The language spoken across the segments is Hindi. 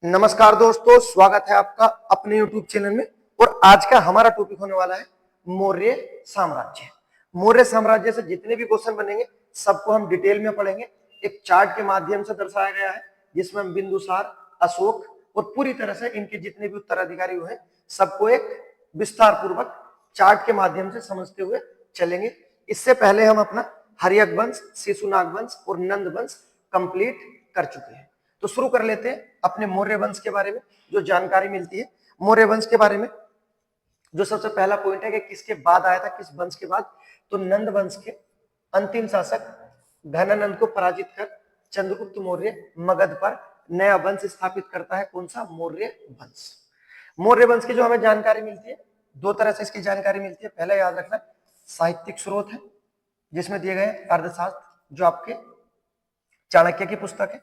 नमस्कार दोस्तों, स्वागत है आपका अपने YouTube चैनल में। और आज का हमारा टॉपिक होने वाला है मौर्य साम्राज्य। मौर्य साम्राज्य से जितने भी क्वेश्चन बनेंगे सबको हम डिटेल में पढ़ेंगे। एक चार्ट के माध्यम से दर्शाया गया है जिसमें हम बिंदुसार, अशोक और पूरी तरह से इनके जितने भी उत्तराधिकारी हुए सबको एक विस्तार पूर्वक चार्ट के माध्यम से समझते हुए चलेंगे। इससे पहले हम अपना हर्यक वंश, शिशुनाग वंश और नंद वंश कंप्लीट कर चुके हैं। तो शुरू कर लेते हैं अपने मौर्य वंश के बारे में जो जानकारी मिलती है। मौर्य वंश के बारे में जो सबसे पहला पॉइंट है कि किसके बाद आया था, किस वंश के बाद, तो नंद वंश के अंतिम शासक घनानंद को पराजित कर चंद्रगुप्त मौर्य मगध पर नया वंश स्थापित करता है। कौन सा? मौर्य वंश। मौर्य वंश की जो हमें जानकारी मिलती है, दो तरह से इसकी जानकारी मिलती है। पहला याद रखना, साहित्यिक स्रोत है जिसमें दिए गए अर्थशास्त्र जो आपके चाणक्य की पुस्तक है,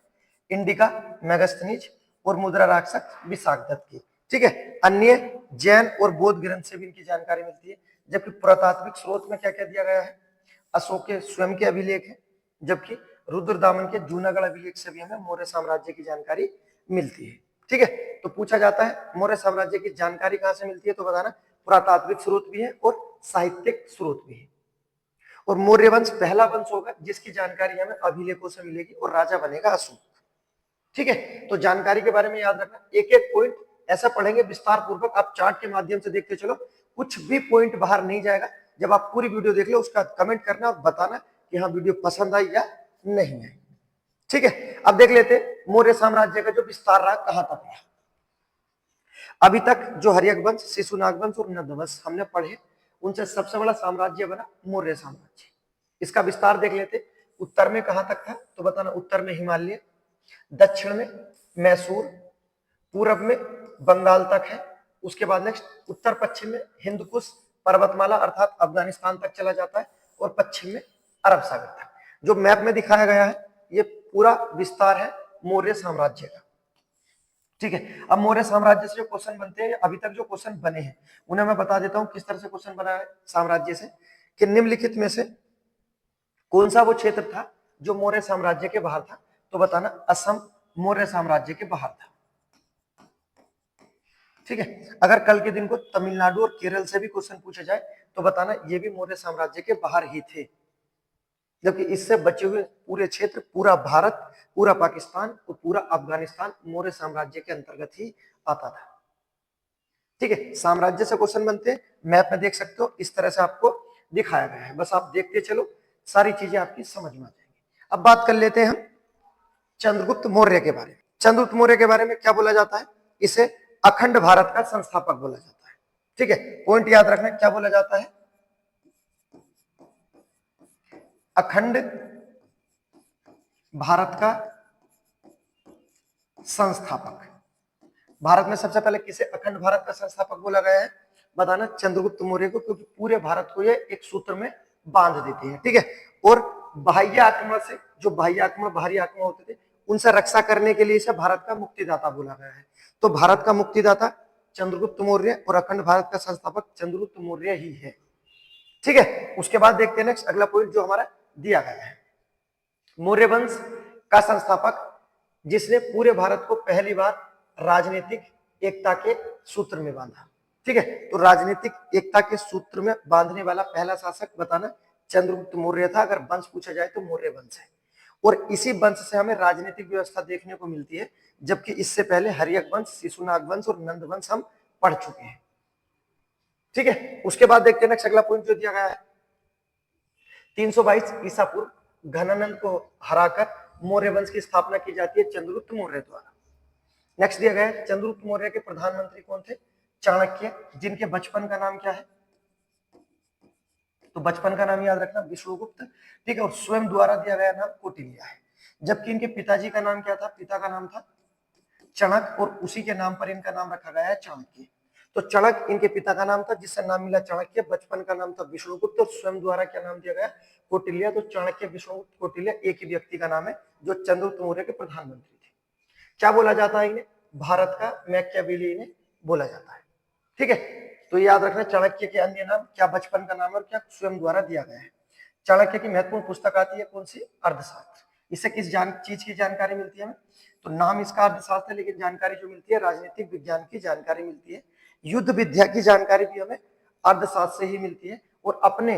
इंडिका, मेगास्थनीज और मुद्रा राक्षस विशाखदत्त की। ठीक है। अन्य जैन और बौद्ध ग्रंथ से भी इनकी जानकारी मिलती है। जबकि पुरातात्विक स्रोत में क्या क्या दिया गया है, अशोक के स्वयं के अभिलेख है, जबकि रुद्रदामन के जूनागढ़ अभिलेख से भी हमें मौर्य साम्राज्य की जानकारी मिलती है। ठीक है। तो पूछा जाता है मौर्य साम्राज्य की जानकारी कहां से मिलती है, तो बताना पुरातात्विक स्रोत भी है और साहित्यिक स्रोत भी है। और मौर्य वंश पहला वंश होगा जिसकी जानकारी हमें अभिलेखों से मिलेगी और राजा बनेगा अशोक। ठीक है। तो जानकारी के बारे में याद रखना, एक एक पॉइंट ऐसा पढ़ेंगे विस्तार पूर्वक, आप चार्ट के माध्यम से देखते चलो, कुछ भी पॉइंट बाहर नहीं जाएगा। जब आप पूरी वीडियो देख लो उसका कमेंट करना और बताना कि हाँ वीडियो पसंद आई या नहीं आई। ठीक है। अब देख लेते मौर्य साम्राज्य का जो विस्तार रहा कहां तक रहा। अभी तक जो हर्यक वंश, शिशुनाग वंश और नंद वंश हमने पढ़े, उनसे सबसे बड़ा साम्राज्य बना मौर्य साम्राज्य। इसका विस्तार देख लेते। उत्तर में कहां तक था, तो बताना उत्तर में हिमालय, दक्षिण में मैसूर, पूरब में बंगाल तक है। उसके बाद नेक्स्ट उत्तर पश्चिम में हिंदकुश पर्वतमाला अर्थात अफगानिस्तान तक चला जाता है और पश्चिम में अरब सागर तक। जो मैप में दिखाया गया है ये पूरा विस्तार है मौर्य साम्राज्य का। ठीक है। अब मौर्य साम्राज्य से जो क्वेश्चन बनते हैं, अभी तक जो क्वेश्चन बने हैं उन्हें मैं बता देता हूं किस तरह से क्वेश्चन बना है साम्राज्य से, कि निम्नलिखित में से कौन सा वो क्षेत्र था जो मौर्य साम्राज्य के बाहर था, तो बताना असम मौर्य साम्राज्य के बाहर था। ठीक है। अगर कल के दिन को तमिलनाडु और केरल से भी क्वेश्चन पूछा जाए तो बताना ये भी मौर्य साम्राज्य के बाहर ही थे। जबकि इससे बचे हुए पूरे क्षेत्र, पूरा भारत, पूरा पाकिस्तान और पूरा अफगानिस्तान मौर्य साम्राज्य के अंतर्गत ही आता था। ठीक है। साम्राज्य से क्वेश्चन बनते हैं, मैप में देख सकते हो, इस तरह से आपको दिखाया गया है। बस आप देखते चलो, सारी चीजें आपकी समझ में आ जाएंगी। अब बात कर लेते हैं हम चंद्रगुप्त मौर्य के बारे में। चंद्रगुप्त मौर्य के बारे में क्या बोला जाता है, इसे अखंड भारत का संस्थापक बोला जाता है। ठीक है। पॉइंट याद रखना, क्या बोला जाता है, अखंड भारत का संस्थापक। भारत में सबसे पहले किसे अखंड भारत का संस्थापक बोला गया है, बताना चंद्रगुप्त मौर्य को, क्योंकि पूरे भारत को ये एक सूत्र में बांध देते हैं। ठीक है। और बाह्य आक्रमण से, जो बाह्य आक्रमण, बाहरी आक्रमण होते थे, उनसे रक्षा करने के लिए इसे भारत का मुक्तिदाता बोला गया है। तो भारत का मुक्तिदाता चंद्रगुप्त मौर्य और अखंड भारत का संस्थापक चंद्रगुप्त मौर्य ही है। ठीक है। उसके बाद देखते हैं नेक्स्ट अगला पॉइंट जो हमारा दिया गया है, मौर्य वंश का संस्थापक जिसने पूरे भारत को पहली बार राजनीतिक एकता के सूत्र में बांधा। ठीक है। तो राजनीतिक एकता के सूत्र में बांधने वाला पहला शासक बताना चंद्रगुप्त मौर्य था। अगर वंश पूछा जाए तो मौर्य वंश है। और इसी वंश से हमें राजनीतिक व्यवस्था देखने को मिलती है, जबकि इससे पहले हर्यक वंश, शिशुनाग वंश और नंद वंश हम पढ़ चुके हैं। ठीक है। उसके बाद देखते हैं नेक्स्ट अगला पॉइंट जो दिया गया है, 322 ईसा पूर्व घनानंद को हराकर मौर्य वंश की स्थापना की जाती है चंद्रगुप्त मौर्य द्वारा। नेक्स्ट दिया गया है चंद्रगुप्त मौर्य के प्रधानमंत्री कौन थे, चाणक्य, जिनके बचपन का नाम क्या है, तो बचपन का नाम याद रखना विष्णुगुप्त। ठीक है। और स्वयं द्वारा दिया गया नाम कौटिल्य है। जबकि इनके पिताजी का नाम क्या था, पिता का नाम था चणक और उसी के नाम पर इनका नाम रखा गया है चाणक्य। तो चणक इनके पिता का नाम था जिससे नाम मिला चाणक्य, बचपन का नाम था विष्णुगुप्त और स्वयं द्वारा क्या नाम दिया गया, कौटिल्य। तो चाणक्य, विष्णुगुप्त, कौटिल्य एक ही व्यक्ति का नाम है जो चंद्रगुप्त मौर्य के प्रधानमंत्री थे। क्या बोला जाता है इन्हें, भारत का मैकियावेली इन्हें बोला जाता है। ठीक है। तो याद रखना चाणक्य के अन्य नाम, क्या बचपन का नाम और क्या स्वयं द्वारा दिया गया है। चाणक्य की महत्वपूर्ण पुस्तक आती है कौन सी, अर्थशास्त्र। इससे किस चीज की जानकारी मिलती है हमें, तो नाम इसका अर्थशास्त्र है, लेकिन जानकारी जो मिलती है राजनीतिक विज्ञान की जानकारी मिलती है। युद्ध विद्या की जानकारी भी हमें अर्थशास्त्र से ही मिलती है, और अपने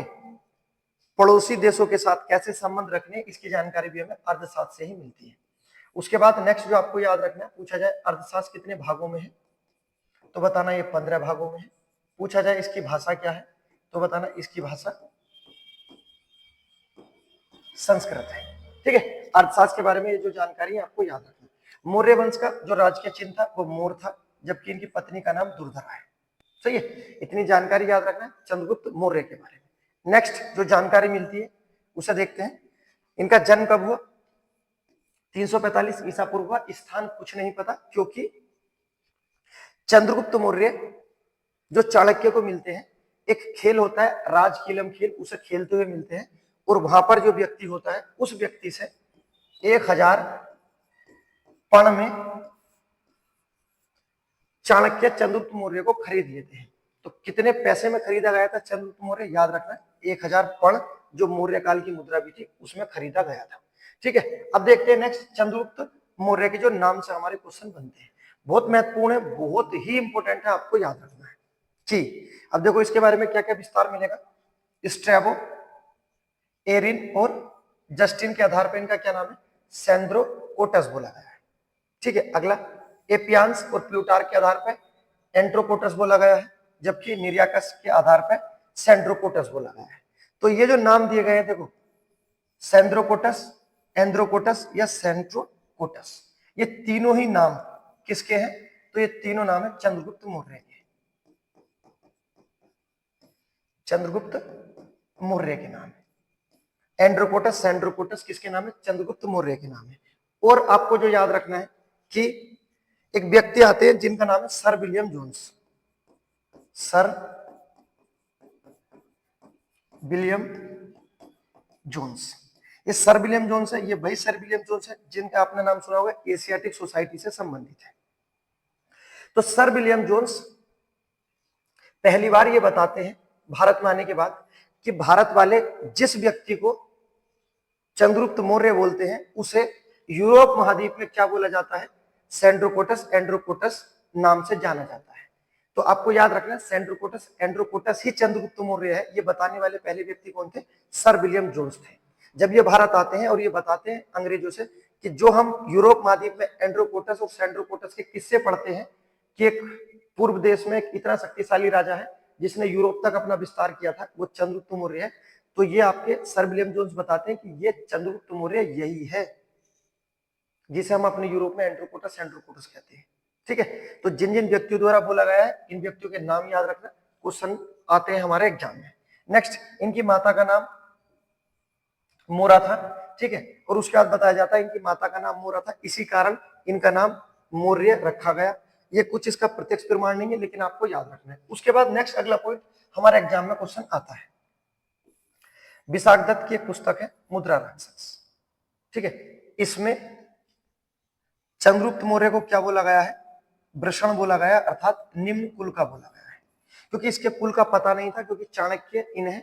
पड़ोसी देशों के साथ कैसे संबंध रखने इसकी जानकारी भी हमें अर्थशास्त्र से ही मिलती है। उसके बाद नेक्स्ट जो आपको याद रखना है, पूछा जाए अर्थशास्त्र कितने भागों में है, तो बताना ये 15 भागों में है। पूछा जाए इसकी भाषा क्या है, तो बताना इसकी भाषा संस्कृत है। ठीक है, अर्थशास्त्र के बारे में ये जो जानकारी है आपको याद रखना। मौर्य वंश का जो राजकीय चिन्ह था वो मोर था, जबकि इनकी पत्नी का नाम दुर्धरा है। सही है, इतनी जानकारी याद रखना है चंद्रगुप्त मौर्य के बारे में। नेक्स्ट जो जानकारी मिलती है उसे देखते हैं। इनका जन्म कब हुआ, 345 ईसा पूर्व हुआ। स्थान कुछ नहीं पता, क्योंकि चंद्रगुप्त मौर्य जो चाणक्य को मिलते हैं, एक खेल होता है राजकीलम खेल, उसे खेलते हुए मिलते हैं, और वहां पर जो व्यक्ति होता है उस व्यक्ति से 1000 पण में चाणक्य चंद्रगुप्त मौर्य को खरीद लेते हैं। तो कितने पैसे में खरीदा गया था चंद्रगुप्त मौर्य, याद रखना 1000 पण जो मौर्य काल की मुद्रा भी थी उसमें खरीदा गया था। ठीक है, अब देखते हैं नेक्स्ट चंद्रगुप्त मौर्य के जो नाम से हमारे क्वेश्चन बनते हैं, बहुत महत्वपूर्ण है, बहुत ही इंपॉर्टेंट है, आपको याद रखना है। ठीक, अब देखो इसके बारे में क्या क्या विस्तार मिलेगा। स्ट्रैबो, एरिन और जस्टिन के आधार पर इनका क्या नाम है, सेंद्रोकोटस बोला गया है। ठीक है, अगला एपियान्स और प्लूटार के आधार पर एंट्रोकोटस बोला गया है, जबकि निरियाकस के आधार पर सेंड्रोकोटस बोला गया है। तो ये जो नाम दिए गए हैं देखो, सेंद्रोकोटस, एंड्रोकोटस या सेंट्रोकोटस, ये तीनों ही नाम किसके हैं, तो ये तीनों नाम है चंद्रगुप्त मौर्य के। चंद्रगुप्त मौर्य के नाम है। एंड्रोकोटस, सेंड्रोकोटस किसके नाम है, चंद्रगुप्त मौर्य के नाम है। और आपको जो याद रखना है कि एक व्यक्ति आते हैं जिनका नाम है sir William Jones. Sir William Jones, ये सर विलियम जोन्स है, ये वही सर विलियम जोन्स है जिनका आपने नाम सुना होगा, एशियाटिक सोसाइटी से संबंधित है। तो सर विलियम जोन्स पहली बार ये बताते हैं भारत में आने के बाद कि भारत वाले जिस व्यक्ति को चंद्रगुप्त मौर्य बोलते हैं उसे यूरोप महाद्वीप में क्या बोला जाता है, सेंड्रोकोटस, एंड्रोकोटस नाम से जाना जाता है। तो आपको याद रखना सेंड्रोकोटस, एंड्रोकोटस ही चंद्रगुप्त मौर्य है, ये बताने वाले पहले व्यक्ति कौन थे, सर विलियम जोन्स थे। जब ये भारत आते हैं और ये बताते हैं अंग्रेजों से कि जो हम यूरोप महाद्वीप में एंड्रोकोटस और सेंड्रोकोटस के किस्से पढ़ते हैं कि एक पूर्व देश में एक इतना शक्तिशाली राजा है जिसने यूरोप तक अपना विस्तार किया था, वो चंद्रगुप्त मौर्य है। तो ये आपके सर विलियम जोन्स बताते हैं कि ये चंद्रगुप्त मौर्य यही है जिसे हम अपने यूरोप में एंड्रोकोटस, सेंड्रोकोटस कहते हैं। ठीक है, तो जिन जिन व्यक्तियों द्वारा बोला गया है इन व्यक्तियों के नाम याद रखना, क्वेश्चन आते हैं हमारे एग्जाम में। नेक्स्ट, इनकी माता का नाम मोरा था। ठीक है, और उसके बाद बताया जाता है इनकी माता का नाम मोरा था, इसी कारण इनका नाम मौर्य रखा गया। ये कुछ इसका प्रत्यक्ष प्रमाण नहीं है, लेकिन आपको याद रखना है। उसके बाद नेक्स्ट अगला पॉइंट हमारे एग्जाम में क्वेश्चन आता है, विशाख दत्त की एक पुस्तक है मुद्रा राक्षस। ठीक है, इसमें चंद्रगुप्त मौर्य को क्या बोला गया है, वृषण बोला गया, अर्थात निम्न कुल का बोला गया है, क्योंकि इसके कुल का पता नहीं था, क्योंकि चाणक्य इन्हें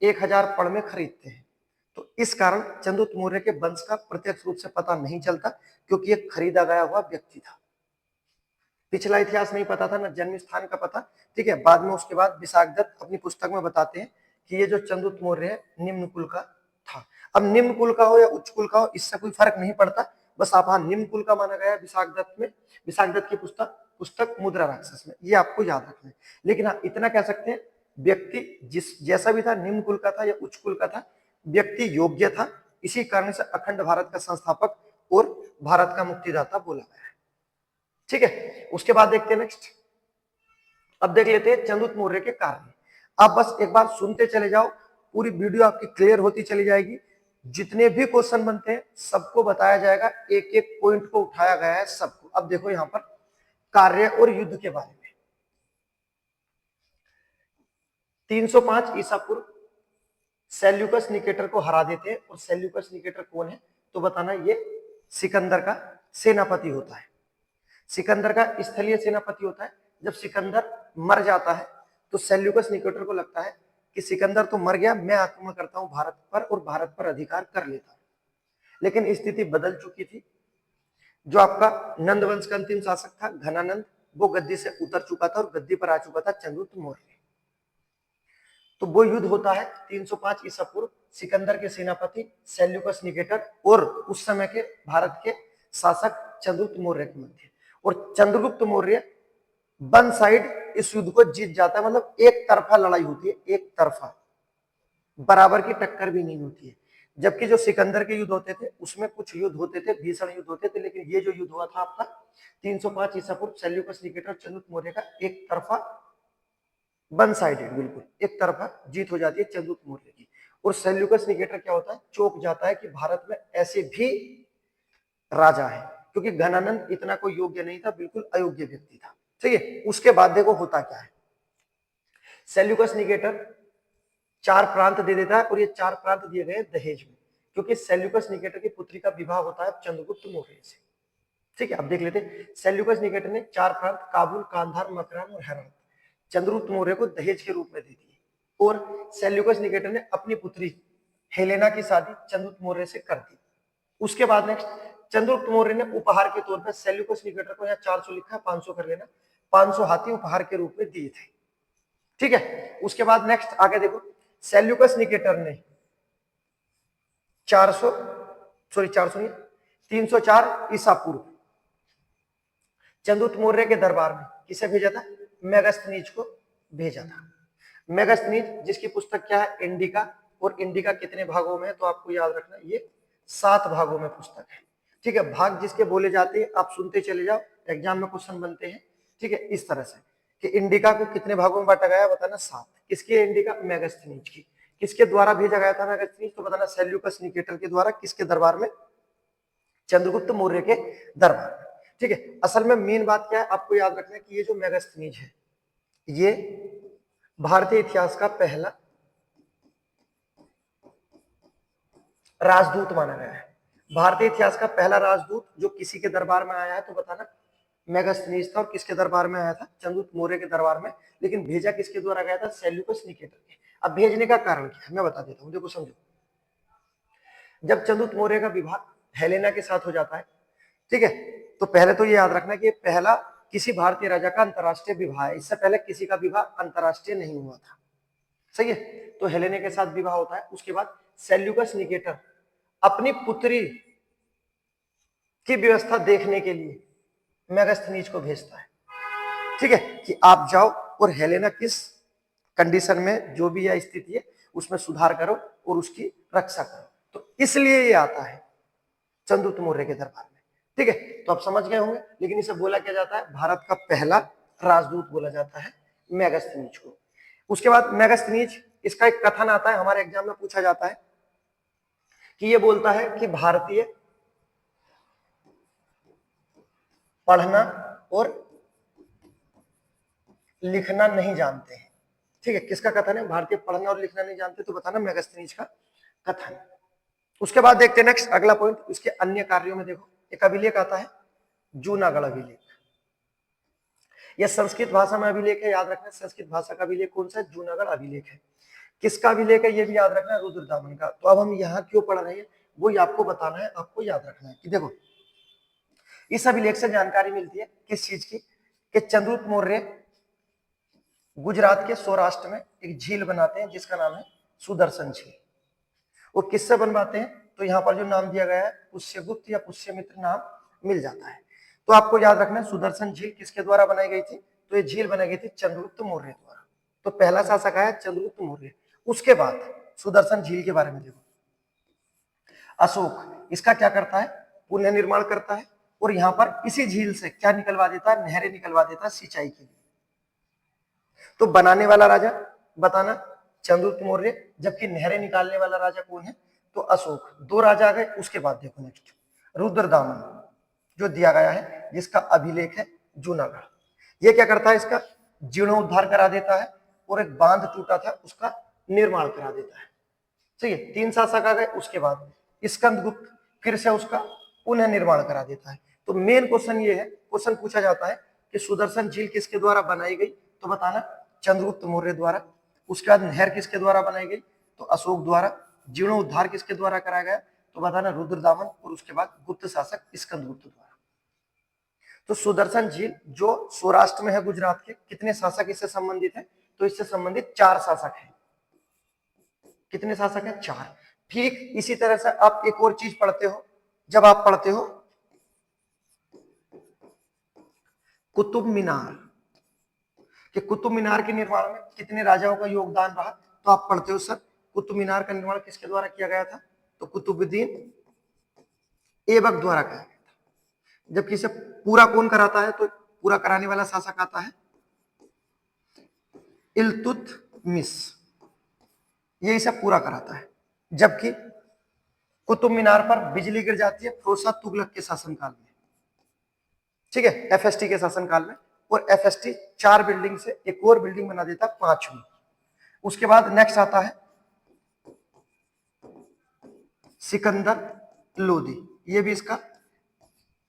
1000 पण में खरीदते हैं। तो इस कारण चंद्रगुप्त मौर्य के वंश का प्रत्यक्ष रूप से पता नहीं चलता, क्योंकि ये खरीदा गया हुआ व्यक्ति था। पिछला इतिहास नहीं पता था, न जन्म स्थान का पता। ठीक है, बाद में उसके बाद विशाख दत्त अपनी पुस्तक में बताते हैं कि ये जो चंद्रगुप्त मौर्य है निम्न कुल का था। अब निम्न कुल का हो या उच्च कुल का हो, इससे कोई फर्क नहीं पड़ता, बस आप हाँ निम्न कुल का माना गया विशाख दत्त में, विशाख दत्त की पुस्तक मुद्रा राक्षस में, ये आपको याद रखना है। लेकिन हाँ इतना कह सकते हैं, व्यक्ति जिस जैसा भी था, निम्न कुल का था या उच्च कुल का था, व्यक्ति योग्य था, इसी कारण से अखंड भारत का संस्थापक और भारत का मुक्तिदाता बोला गया है। ठीक है, उसके बाद देखते हैं नेक्स्ट, अब देख लेते हैं चंद्रगुप्त मौर्य के कार्य। आप बस एक बार सुनते चले जाओ, पूरी वीडियो आपकी क्लियर होती चली जाएगी। जितने भी क्वेश्चन बनते हैं सबको बताया जाएगा, एक एक पॉइंट को उठाया गया है सबको। अब देखो यहां पर कार्य और युद्ध के बारे में, 305 ईसा पूर्व सेल्यूकस निकेटर को हरा देते हैं। और सेल्यूकस निकेटर कौन है, तो बताना ये सिकंदर का सेनापति होता है। सिकंदर का स्थलीय सेनापति होता है। जब सिकंदर मर जाता है तो सेल्यूकस निकेटर को लगता है कि सिकंदर तो मर गया, मैं आक्रमण करता हूं भारत पर और भारत पर अधिकार कर लेता हूं। लेकिन स्थिति बदल चुकी थी, जो आपका नंद वंश का अंतिम शासक था घनानंद, वो गद्दी से उतर चुका था और गद्दी पर आ चुका था चंद्रगुप्त मौर्य। तो वो युद्ध होता है 305 ईसा पूर्व सिकंदर के सेनापति सेल्यूकस निकेटर और उस समय के भारत के शासक चंद्रगुप्त मौर्य के मध्य। और चंद्रगुप्त मौर्य वन साइड इस युद्ध को जीत जाता है, मतलब एक तरफा लड़ाई होती है, एक तरफा, बराबर की टक्कर भी नहीं होती है। जबकि जो सिकंदर के युद्ध होते थे उसमें कुछ युद्ध होते थे, भीषण युद्ध होते थे, लेकिन ये जो युद्ध हुआ था आपका 305 ईसा पूर्व सेल्यूकस निकेटर चंद्रगुप्त मौर्य का एक तरफा, वन साइडेड, बिल्कुल एक तरफा जीत हो जाती है चंद्रगुप्त मौर्य की। और सेल्यूकस निकेटर क्या होता है, चौंक जाता है कि भारत में ऐसे भी राजा है, क्योंकि घनानंद इतना कोई योग्य नहीं था, बिल्कुल अयोग्य व्यक्ति था। ठीक है, उसके बाद देखो होता क्या है, सेल्यूकस निकेटर 4 प्रांत दे देता है और ये 4 प्रांत दिए गए दहेज में, क्योंकि सेल्यूकस निकेटर की पुत्री का विवाह होता है चंद्रगुप्त मौर्य से। ठीक है, अब देख लेते हैं। सेल्यूकस निकेटर ने 4 प्रांत काबुल, कांधार, मकरान और हेरात चंद्रगुप्त मौर्य को दहेज के रूप में दे दिए। और सेल्यूकस निकेटर ने अपनी पुत्री हेलेना की शादी चंद्रगुप्त मौर्य से कर दी। उसके बाद नेक्स्ट चंद्रगुप्त मौर्य ने उपहार के तौर पर सेल्यूकस निकेटर को, यहाँ 400 लिखा है, 500 कर लेना, 500 हाथी उपहार के रूप में दिए थे। ठीक है, उसके बाद नेक्स्ट आगे देखो, सेल्यूकस निकेटर ने 400 नहीं, 304 ईसा पूर्व चंद्रगुप्त मौर्य के दरबार में किसे भेजा था, मेगास्थनीज को भेजा था। मेगास्थनीज जिसकी पुस्तक क्या है, इंडिका, और इंडिका कितने भागों में है तो आपको याद रखना ये 7 भागों में पुस्तक है। ठीक है, भाग जिसके बोले जाते हैं आप सुनते चले जाओ, एग्जाम में क्वेश्चन बनते हैं। ठीक है, इस तरह से कि इंडिका को कितने भागों में बांटा गया, बताना 7। किसकी है इंडिका, मेगास्थनीज की। किसके द्वारा भेजा गया था मेगास्थनीज, तो बताना सेल्यूकस निकेटर के द्वारा। किसके दरबार में, चंद्रगुप्त मौर्य के दरबार में। ठीक है, असल में मेन बात क्या है आपको याद रखना है कि ये जो मेगास्थनीज है ये भारतीय इतिहास का पहला राजदूत माना गया है। भारतीय इतिहास का पहला राजदूत जो किसी के दरबार में आया है तो बताना मेगास्थनीज था। और किसके दरबार में आया था, चंद्रगुप्त मौर्य के दरबार में, लेकिन भेजा किसके द्वारा गया था, सेल्यूकस निकेटर के। अब भेजने का कारण क्या है मैं बता देता हूं, देखो समझो। जब चंद्रगुप्त मौर्य का विवाह हेलेना के साथ हो जाता है, ठीक है, तो पहले तो ये याद रखना कि पहला किसी भारतीय राजा का अंतरराष्ट्रीय विवाह है, इससे पहले किसी का विवाह अंतरराष्ट्रीय नहीं हुआ था। सही है, तो हेलेना के साथ विवाह होता है। उसके बाद सेल्यूकस निकेटर अपनी पुत्री की व्यवस्था देखने के लिए मेगास्थनीज को भेजता है। ठीक है, कि आप जाओ और हेलेना किस कंडीशन में जो भी यह स्थिति है उसमें सुधार करो और उसकी रक्षा करो। तो इसलिए ये आता है चंद्रगुप्त मौर्य के दरबार में। ठीक है, तो आप समझ गए होंगे। लेकिन इसे बोला क्या जाता है, भारत का पहला राजदूत बोला जाता है मेगास्थनीज को। उसके बाद मेगास्थनीज, इसका एक कथन आता है, हमारे एग्जाम में पूछा जाता है कि ये बोलता है कि भारतीय पढ़ना और लिखना नहीं जानते हैं। ठीक है, किसका कथन है, भारतीय पढ़ना और लिखना नहीं जानते, तो बताना मेगास्थनीज का कथन। उसके बाद देखते हैं नेक्स्ट अगला पॉइंट, उसके अन्य कार्यों में देखो एक अभिलेख आता है जूनागढ़ अभिलेख। यह संस्कृत भाषा में अभिलेख है, याद रखना संस्कृत भाषा का अभिलेख कौन सा है, जूनागढ़ अभिलेख है। किसका अभिलेख है ये भी याद रखना है, रुद्रदामन का। तो अब हम यहाँ क्यों पढ़ रहे हैं वो आपको बताना है, आपको याद रखना है कि देखो इस अभिलेख से जानकारी मिलती है किस चीज की, कि चंद्रगुप्त मौर्य गुजरात के सौराष्ट्र में एक झील बनाते हैं जिसका नाम है सुदर्शन झील। वो किससे बनवाते हैं, तो यहाँ पर जो नाम दिया गया है पुष्यगुप्त या पुष्यमित्र नाम मिल जाता है। तो आपको याद रखना है सुदर्शन झील किसके द्वारा बनाई गई थी, तो ये झील बनाई गई थी चंद्रगुप्त मौर्य द्वारा। तो पहला शासक आया चंद्रगुप्त मौर्य। उसके बाद सुदर्शन झील के बारे में देखो, अशोक इसका क्या करता है, पुनः निर्माण करता है और यहाँ पर इसी झील से क्या निकलवा देता है, नहरें निकलवा देता है सिंचाई के लिए। तो बनाने वाला राजा बताना चंद्रगुप्त मौर्य, जबकि नहरें निकालने वाला राजा कौन है, तो अशोक। 2 राजा आ गए। उसके बाद देखो नेक्स्ट रुद्रदामन जो दिया गया है जिसका अभिलेख है जूनागढ़। ये क्या करता है, इसका जीर्णोद्धार करा देता है और एक बांध टूटा था उसका निर्माण करा देता है। सही है, 3 शासक आ गए। उसके बाद स्कंदगुप्त फिर से उसका पुनः निर्माण करा देता है। तो मेन क्वेश्चन ये है, क्वेश्चन पूछा जाता है कि सुदर्शन झील किसके द्वारा बनाई गई, तो बताना चंद्रगुप्त मौर्य द्वारा। उसके बाद नहर किसके द्वारा बनाई गई, तो अशोक द्वारा। जीर्णोद्धार किसके द्वारा कराया गया, तो बताना रुद्रदामन। और उसके बाद गुप्त शासक स्कंदगुप्त द्वारा। तो सुदर्शन झील जो सौराष्ट्र में है गुजरात के, कितने शासक इससे संबंधित है? तो इससे संबंधित 4 शासक हैं। कितने शासक हैं? 4। ठीक इसी तरह से आप एक और चीज पढ़ते हो, जब आप पढ़ते हो कुतुब मीनार, कि कुतुब मीनार के निर्माण में कितने राजाओं का योगदान रहा, तो आप पढ़ते हो सर कुतुब मीनार का निर्माण किसके द्वारा किया गया था? तो कुतुबुद्दीन ऐबक द्वारा किया गया था। जबकि इसे पूरा कौन कराता है? तो पूरा कराने वाला शासक आता है इल्तुतमिश, ये इसे पूरा कराता है। जबकि कुतुब मीनार पर बिजली गिर जाती है फिरोज शाह तुगलक के शासनकाल में, ठीक है, एफएसटी के शासनकाल में, और एफएसटी 4 बिल्डिंग से एक और बिल्डिंग बना देता है 5वीं। उसके बाद नेक्स्ट आता है सिकंदर लोदी, ये भी इसका,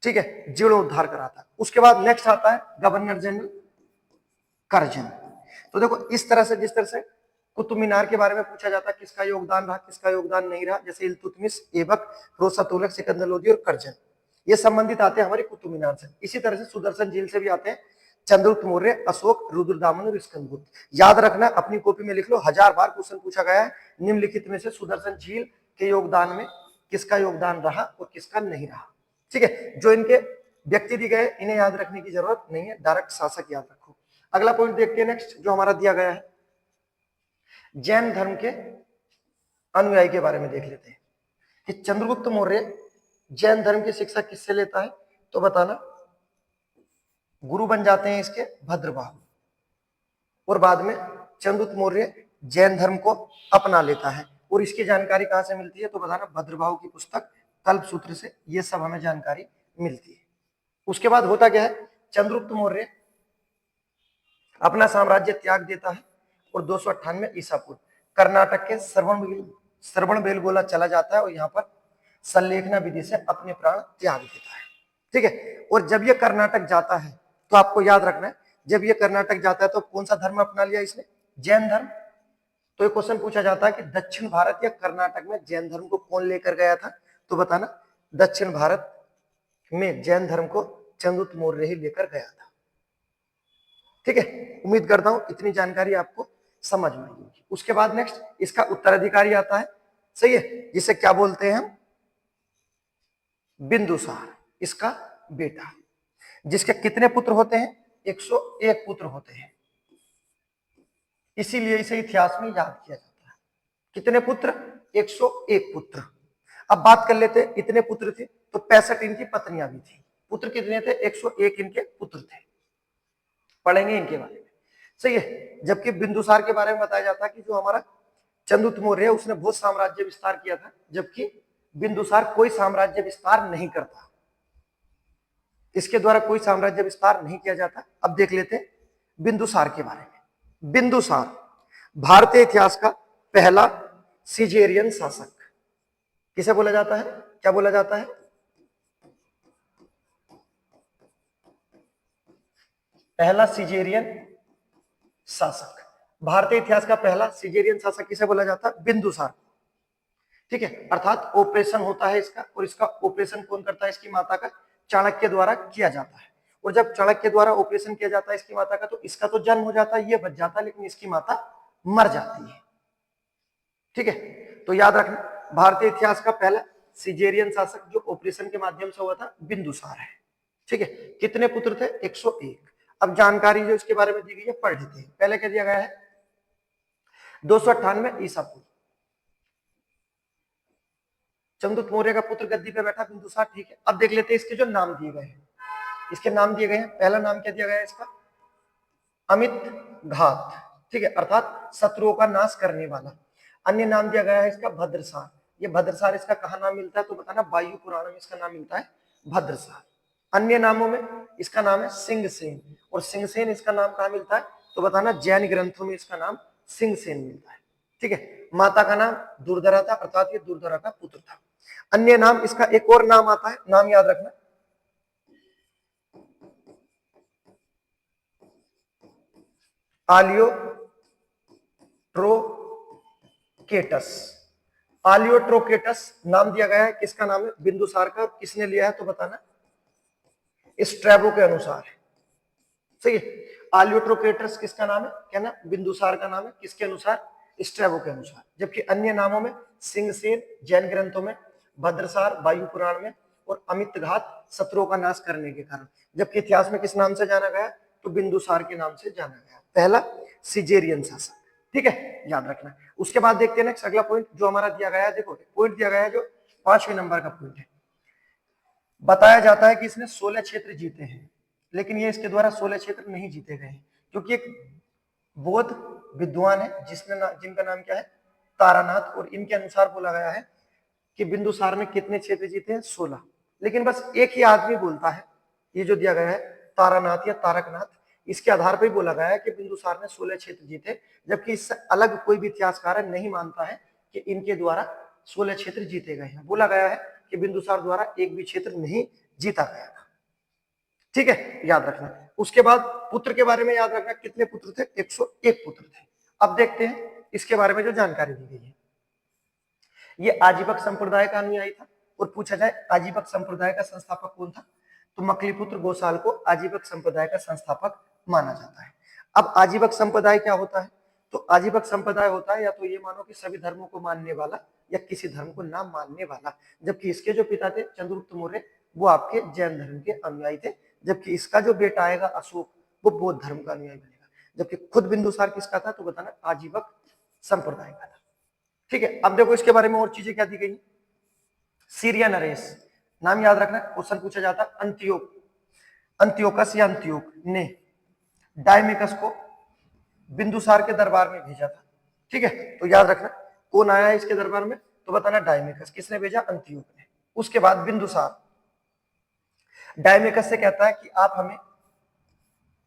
ठीक है, जीर्णोद्धार कराता है। उसके बाद नेक्स्ट आता है गवर्नर जनरल करजन। तो देखो इस तरह से, जिस तरह से कुतुब मीनार के बारे में पूछा जाता है किसका योगदान रहा, किसका योगदान नहीं रहा, जैसे इल्तुतमिश, ऐबक, फिरोज शाह तुगलक, सिकंदर लोदी और करजन, ये संबंधित आते हैं हमारे कुतुब मीनार से। इसी तरह से सुदर्शन झील से भी आते हैं चंद्रगुप्त मौर्य, अशोक, रुद्रदामन और स्कंदगुप्त। याद रखना, अपनी कॉपी में लिख लो, 1000 बार क्वेश्चन पूछा गया है निम्नलिखित में से सुदर्शन झील के योगदान में किसका योगदान रहा और किसका नहीं रहा। ठीक है, जो इनके व्यक्ति दिए गए इन्हें याद रखने की जरूरत नहीं है, डायरेक्ट शासक याद रखो। अगला पॉइंट देखते हैं नेक्स्ट जो हमारा दिया गया है, जैन धर्म के अनुयायी के बारे में देख लेते हैं कि चंद्रगुप्त मौर्य जैन धर्म की शिक्षा किससे लेता है? तो बताना, गुरु बन जाते हैं इसके भद्रबाहु, और बाद में चंद्रगुप्त मौर्य जैन धर्म को अपना लेता है। और इसकी जानकारी कहां से मिलती है? तो बताना भद्रबाहु की पुस्तक कल्पसूत्र से ये सब हमें जानकारी मिलती है। उसके बाद होता क्या है, चंद्रगुप्त मौर्य अपना साम्राज्य त्याग देता है और 298 ईसा पूर्व कर्नाटक के श्रवणबेलगोला चला जाता है और यहाँ पर संलेखना विधि से अपने प्राण त्याग देता है। ठीक है, और जब ये कर्नाटक जाता है तो आपको याद रखना है, जब ये कर्नाटक जाता है तो कौन सा धर्म अपना लिया इसने? जैन धर्म। तो एक क्वेश्चन पूछा जाता है कि दक्षिण भारत या कर्नाटक में जैन धर्म को कौन लेकर गया था? तो बताना, दक्षिण भारत में जैन धर्म को चंद्रगुप्त मौर्य ही लेकर गया था। ठीक है, उम्मीद करता हूं इतनी जानकारी आपको समझ में आई होगी। उसके बाद नेक्स्ट इसका उत्तराधिकारी आता है, सही है, जिसे क्या बोलते हैं हम? बिंदुसार, इसका बेटा, जिसके कितने पुत्र होते हैं? 101 पुत्र होते हैं, इसीलिए इसे इतिहास में याद किया जाता है। कितने पुत्र? 101 पुत्र। अब बात कर लेते, इतने पुत्र थे तो 65 इनकी पत्नियां भी थी। पुत्र कितने थे? 101 इनके पुत्र थे, पढ़ेंगे इनके बारे में, सही है। जबकि बिंदुसार के बारे में बताया जाता है कि जो हमारा चंद्रगुप्त मौर्य है उसने बहुत साम्राज्य विस्तार किया था, जबकि बिंदुसार कोई साम्राज्य विस्तार नहीं करता, इसके द्वारा कोई साम्राज्य विस्तार नहीं किया जाता। अब देख लेते हैं बिंदुसार के बारे में। बिंदुसार भारतीय इतिहास का पहला सिजेरियन शासक किसे बोला जाता है? क्या बोला जाता है? पहला सिजेरियन शासक, भारतीय इतिहास का पहला सिजेरियन शासक किसे बोला जाता है? बिंदुसार। ठीक है, अर्थात ऑपरेशन होता है इसका, और इसका ऑपरेशन कौन करता है? इसकी माता का, चाणक्य द्वारा किया जाता है। और जब चाणक्य द्वारा ऑपरेशन किया जाता है इसकी माता का, तो इसका तो जन्म हो जाता है, ये बच जाता है, लेकिन इसकी माता मर जाती है। ठीक है, तो याद रखना, भारतीय इतिहास का पहला सिजेरियन शासक जो ऑपरेशन के माध्यम से हुआ था पूर्व है। ठीक है, कितने पुत्र थे? 101। अब जानकारी जो इसके बारे में दी गई है पढ़ लेते हैं। पहले क्या दिया गया है? 298 ईसा पूर्व चंद्रगुप्त मौर्य का पुत्र गद्दी पे बैठा बिंदुसार। ठीक है, अब देख लेते हैं इसके जो नाम दिए गए हैं। इसके नाम दिए गए हैं, पहला नाम क्या दिया गया है इसका? अमित घात, ठीक है, अर्थात शत्रुओं का नाश करने वाला। अन्य नाम दिया गया है इसका भद्रसार। ये भद्रसार इसका कहाँ नाम मिलता है? तो बताना, वायु पुराण में इसका नाम मिलता है भद्रसार। अन्य नामों में इसका नाम है सिंहसेन, और सिंहसेन इसका नाम कहाँ मिलता है? तो बताना, जैन ग्रंथों में इसका नाम सिंहसेन मिलता है। ठीक है, माता का नाम दुर्धरा था, अर्थात ये दुर्धरा का पुत्र था। अन्य नाम इसका एक और नाम आता है, नाम याद रखना, आलियोट्रोकेटस। आलियोट्रोकेटस नाम दिया गया है, किसका नाम है? बिंदुसार का। किसने लिया है? तो बताना, स्ट्रैबो के अनुसार है। सही है। आल्यूट्रोकेटर्स किसका नाम है? क्या ना, बिंदुसार का नाम है। किसके अनुसार? स्ट्रैबो के अनुसार। जबकि अन्य नामों में सिंहसेन जैन ग्रंथों में, भद्रसार वायु पुराण में, और अमित घात शत्रुओं का नाश करने के कारण। जबकि इतिहास में किस नाम से जाना गया? तो बिंदुसार के नाम से जाना गया, पहला सिजेरियन शासक। ठीक है, याद रखना। उसके बाद देखते हैं नेक्स्ट अगला पॉइंट जो हमारा दिया गया है। देखो पॉइंट दिया गया है जो 5वें नंबर का पॉइंट है। बताया जाता है कि इसने 16 क्षेत्र जीते हैं, लेकिन ये इसके द्वारा 16 क्षेत्र नहीं जीते गए हैं, क्योंकि एक बौद्ध विद्वान है जिनका नाम क्या है? तारानाथ। और इनके अनुसार बोला गया है कि बिंदुसार ने कितने क्षेत्र जीते हैं? 16। लेकिन बस एक ही आदमी बोलता है, ये जो दिया गया है तारानाथ या तारकनाथ, इसके आधार पर बोला गया है कि बिंदुसार ने 16 क्षेत्र जीते, जबकि इससे अलग कोई भी इतिहासकार नहीं मानता है कि इनके द्वारा 16 क्षेत्र जीते गए हैं। बोला गया है कि बिंदुसार द्वारा एक भी क्षेत्र नहीं जीता गया था। ठीक है, याद रखना। उसके बाद पुत्र के बारे में याद रखना, कितने पुत्र थे? 101 पुत्र थे। अब देखते हैं इसके बारे में जो जानकारी दी गई है। ये आजीवक संप्रदाय का अनुयायी था। और पूछा जाए आजीवक संप्रदाय का संस्थापक कौन था, तो मकलीपुत्र गोसाल को आजीवक संप्रदाय का संस्थापक माना जाता है। अब आजीवक संप्रदाय क्या होता है? तो आजीवक संप्रदाय होता है या तो ये मानो कि सभी धर्मों को मानने वाला या किसी धर्म को ना मानने वाला। जबकि इसके जो पिता थे चंद्रगुप्त मौर्य, वो आपके जैन धर्म के अनुयायी थे। जबकि इसका जो बेटा आएगा अशोक, वो बौद्ध धर्म का अनुयायी बनेगा। जबकि खुद बिंदुसार किसका था? तो बताना आजीवक संप्रदाय का था। ठीक है, अब देखो इसके बारे में और चीजें क्या दी गई। सीरिया नरेश नाम याद रखना, क्वेश्चन पूछा जाता है। अंत्योकस या अंत्योक ने डायमेकस को बिंदुसार के दरबार में भेजा था। ठीक है, तो याद रखना कौन आया है इसके दरबार में, तो बताना डायमेकस। किसने भेजा? अंत्योक ने। उसके बाद बिंदुसार डायमेकस से कहता है कि आप हमें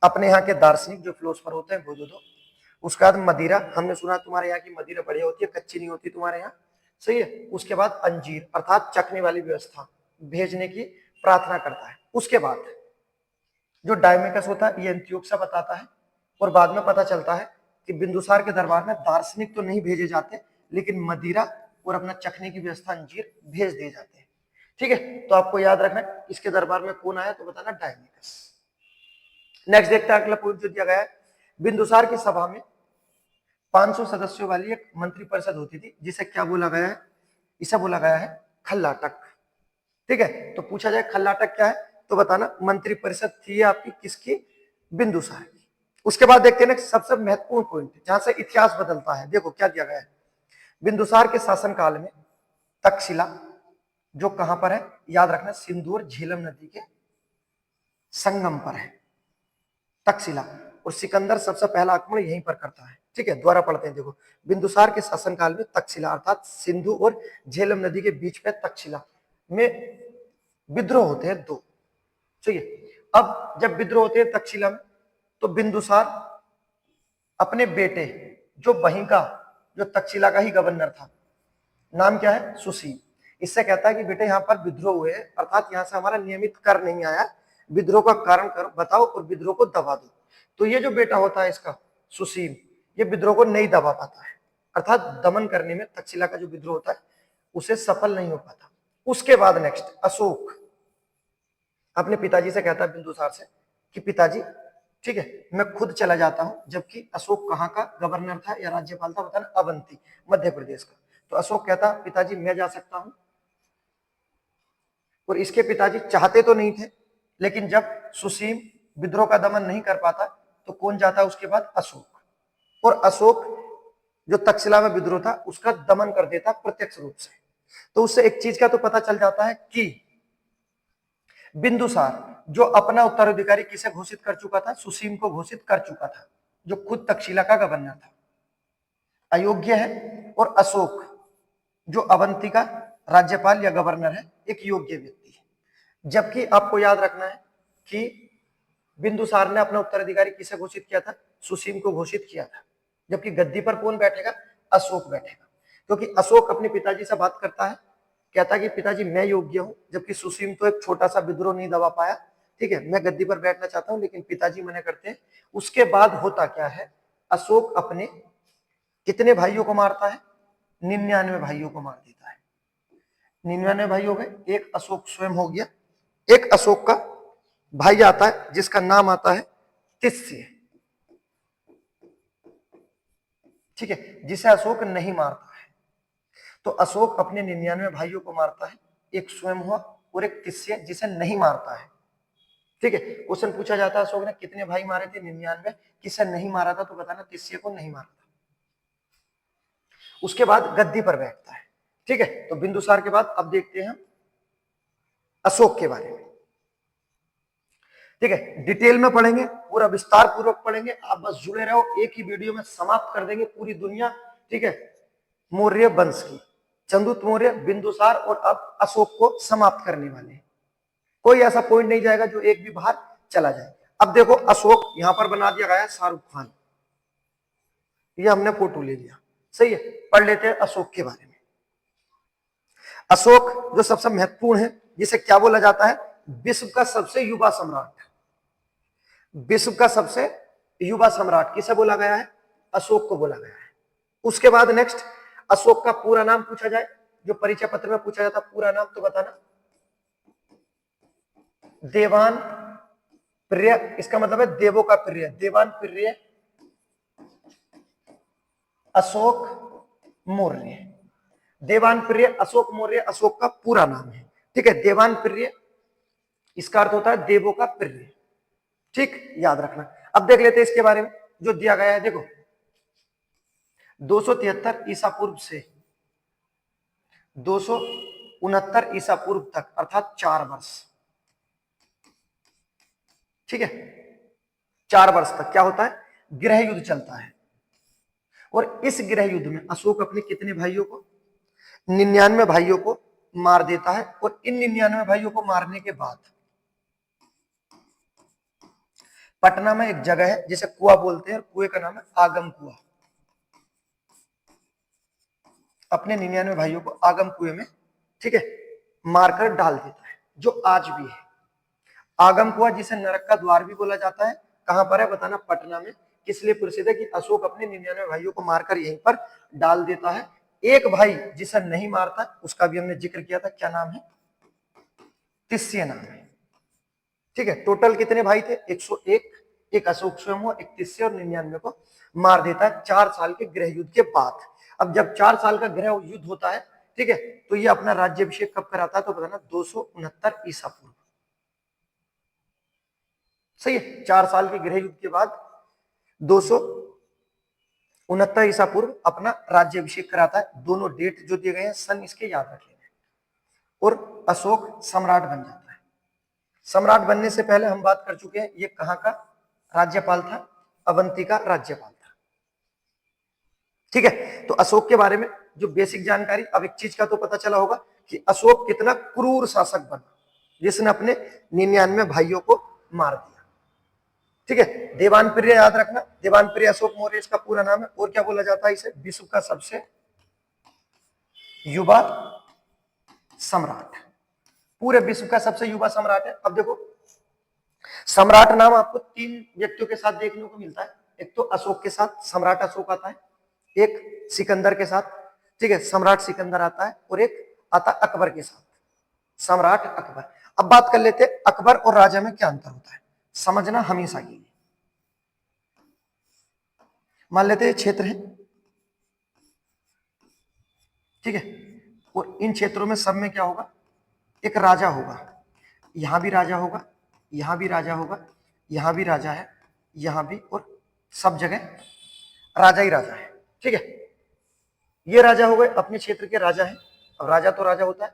अपने यहाँ के दार्शनिक जो फिलोसफर होते हैं वो दे दो। उसके बाद मदिरा, हमने सुना तुम्हारे यहाँ की मदिरा बढ़िया होती है, कच्ची नहीं होती तुम्हारे यहाँ। सही है। उसके बाद अंजीर अर्थात चखने वाली व्यवस्था भेजने की प्रार्थना करता है। उसके बाद जो डायमेकस होता है ये अंत्योक से बताता है, और बाद में पता चलता है कि बिंदुसार के दरबार में दार्शनिक तो नहीं भेजे जाते, लेकिन मदिरा और अपना चखने की व्यवस्था अंजीर भेज दिए जाते हैं। ठीक है, तो आपको याद रखना इसके दरबार में कौन आया, तो बताना डायमेकस। नेक्स्ट देखते हैं अगला पॉइंट जो दिया गया है। बिंदुसार की सभा में 500 सदस्यों वाली एक मंत्री परिषद होती थी, जिसे क्या बोला गया है? इसे बोला गया है खल्लाटक। ठीक है, तो पूछा जाए खल्लाटक क्या है, तो बताना मंत्री परिषद थी आपकी किसकी? बिंदुसार की। उसके बाद देखते हैं सबसे महत्वपूर्ण पॉइंट जहां से इतिहास बदलता है। देखो क्या दिया गया है। बिंदुसार के शासनकाल में तक्षशिला जो कहां पर है, याद रखना सिंधु और झेलम नदी के संगम पर है तक्षशिला। और सिकंदर सबसे पहला आक्रमण यहीं पर करता है। ठीक है, द्वारा पढ़ते हैं। देखो बिंदुसार के शासनकाल में तक्षशिला अर्थात सिंधु और झेलम नदी के बीच में तक्षशिला में विद्रोह होते हैं दो। ठीक है, अब जब विद्रोह होते हैं तक्षशिला में, तो बिंदुसार अपने बेटे जो वहीं का जो तक्षशिला का ही गवर्नर था, नाम क्या है? सुशील। इससे कहता है कि बेटे यहाँ पर विद्रोह हुए हैं, अर्थात यहाँ से हमारा नियमित कर नहीं आया, विद्रोह का कारण बताओ और विद्रोह को दबा दो। तो ये जो बेटा होता है इसका सुशील, ये विद्रोह को नहीं दबा पाता है, अर्थात दमन करने में तक्षशिला का जो विद्रोह होता है उसे सफल नहीं हो पाता। उसके बाद नेक्स्ट अशोक अपने पिताजी से कहता है बिंदुसार से कि पिताजी ठीक है मैं खुद चला जाता हूं। जबकि अशोक कहाँ का गवर्नर था या राज्यपाल था, बताना अवंती मध्य प्रदेश का। तो अशोक कहता पिताजी मैं जा सकता हूं। और इसके पिताजी चाहते तो नहीं थे, लेकिन जब सुसीम विद्रोह का दमन नहीं कर पाता तो कौन जाता उसके बाद? अशोक। और अशोक जो तक्षशिला में विद्रोह था उसका दमन कर देता प्रत्यक्ष रूप से। तो उससे एक चीज का तो पता चल जाता है कि बिंदुसार जो अपना उत्तराधिकारी किसे घोषित कर चुका था? सुसीम को घोषित कर चुका था, जो खुद तक्षशिला का गवर्नर था, अयोग्य है। और अशोक जो अवंती का राज्यपाल या गवर्नर है, एक योग्य व्यक्ति है। जबकि आपको याद रखना है कि बिंदुसार ने अपना उत्तराधिकारी किसे घोषित किया था? सुसीम को घोषित किया था। जबकि गद्दी पर कौन बैठेगा? अशोक बैठेगा। क्योंकि अशोक अपने पिताजी से बात करता है, कहता है कि पिताजी मैं योग्य हूं। जबकि सुसीम तो एक छोटा सा विद्रोह नहीं दबा पाया, ठीक है, मैं गद्दी पर बैठना चाहता हूं, लेकिन पिताजी मना करते हैं। उसके बाद होता क्या है? अशोक अपने कितने भाइयों को मारता है? 99 भाइयों को मार देता है। 99 भाई हो गए, एक अशोक स्वयं हो गया, एक अशोक का भाई आता है जिसका नाम आता है तिस्य, ठीक है, जिसे अशोक नहीं मारता है। तो अशोक अपने 99 भाइयों को मारता है, एक स्वयं हुआ और एक तिस्य जिसे नहीं मारता है, ठीक है। क्वेश्चन पूछा जाता है अशोक ने कितने भाई मारे थे? 99। किसे नहीं मारा था? तो बताना तिस्य को नहीं मारा था। उसके बाद गद्दी पर बैठता है, ठीक है। तो बिंदुसार के बाद अब देखते हैं अशोक के बारे में, ठीक है। डिटेल में पढ़ेंगे, पूरा विस्तार पूर्वक पढ़ेंगे, आप बस जुड़े रहो, एक ही वीडियो में समाप्त कर देंगे पूरी दुनिया, ठीक है। मौर्य वंश की चंद्रगुप्त मौर्य, बिंदुसार और अब अशोक को समाप्त करने वाले हैं। कोई ऐसा पॉइंट नहीं जाएगा जो एक भी बाहर चला जाए। अब देखो अशोक यहां पर बना दिया गया है शाहरुख खान, ये हमने फोटो ले लिया, सही है। पढ़ लेते हैं अशोक के बारे में। अशोक जो सबसे महत्वपूर्ण है, जिसे क्या बोला जाता है? विश्व का सबसे युवा सम्राट। विश्व का सबसे युवा सम्राट किसे बोला गया है? अशोक को बोला गया है। उसके बाद नेक्स्ट, अशोक का पूरा नाम पूछा जाए, जो परिचय पत्र में पूछा जाता पूरा नाम, तो बताना देवान प्रिय, इसका मतलब है देवों का प्रिय, देवान प्रिय अशोक मौर्य। देवान प्रिय अशोक मौर्य अशोक का पूरा नाम है, ठीक है। देवान प्रिय इसका अर्थ होता है देवों का प्रिय, ठीक, याद रखना। अब देख लेते हैं इसके बारे में जो दिया गया है। देखो 273 ईसा पूर्व से 269 ईसा पूर्व तक, अर्थात 4 वर्ष, ठीक है। 4 वर्ष तक क्या होता है? गृह युद्ध चलता है। और इस गृह युद्ध में अशोक अपने कितने भाइयों को? 99 भाइयों को मार देता है। और इन 99 भाइयों को मारने के बाद पटना में एक जगह है जिसे कुआं बोलते हैं, कुएं का नाम है आगम कुआं। अपने 99 भाइयों को आगम कुएं में, ठीक है, मारकर डाल देता है, जो आज भी है आगम कुआं, जिसे नरक का द्वार भी बोला जाता है। कहां पर है? बताना पटना में। किस लिए प्रसिद्ध है? कि अशोक अपने 99 भाइयों को मारकर यहीं पर डाल देता है। एक भाई जिसे नहीं मारता, उसका भी हमने जिक्र किया था, क्या नाम है? तिस्य नाम है, ठीक है। टोटल कितने भाई थे? 101। एक अशोक स्वयं हुआ, एक तिस्य, और 99 को मार देता है 4 साल के गृह युद्ध के बाद। अब जब 4 साल का गृह युद्ध होता है, ठीक है, तो ये अपना राज्याभिषेक कब कराता है? तो बताना 269 ईसा पूर्व, सही है। 4 साल के गृह युद्ध के बाद 269 ईसा पूर्व अपना राज्याभिषेक कराता है। दोनों डेट जो दिए गए हैं, सन इसके याद रखेंगे। और अशोक सम्राट बन जाता है। सम्राट बनने से पहले हम बात कर चुके हैं, ये कहां का राज्यपाल था? अवंती का राज्यपाल था, ठीक है। तो अशोक के बारे में जो बेसिक जानकारी, अब एक चीज का तो पता चला होगा कि अशोक कितना क्रूर शासक बना, जिसने अपने 99 भाइयों को मार दिया, ठीक है। देवान प्रिय याद रखना, देवान प्रिय अशोक मौर्य इसका पूरा नाम है। और क्या बोला जाता है इसे? विश्व का सबसे युवा सम्राट, पूरे विश्व का सबसे युवा सम्राट है। अब देखो सम्राट नाम आपको 3 व्यक्तियों के साथ देखने को मिलता है। एक तो अशोक के साथ सम्राट अशोक आता है, एक सिकंदर के साथ, ठीक है, सम्राट सिकंदर आता है, और एक आता अकबर के साथ, सम्राट अकबर। अब बात कर लेते हैं अकबर और राजा में क्या अंतर होता है, समझना हमेशा के लिए। मान लेते हैं क्षेत्र है, ठीक है, और इन क्षेत्रों में सब में क्या होगा? एक राजा होगा। यहां भी राजा होगा, यहां भी राजा होगा, यहां भी राजा है, यहां भी, और सब जगह राजा ही राजा है, ठीक है। ये राजा हो गए, अपने क्षेत्र के राजा है। अब राजा तो राजा होता है,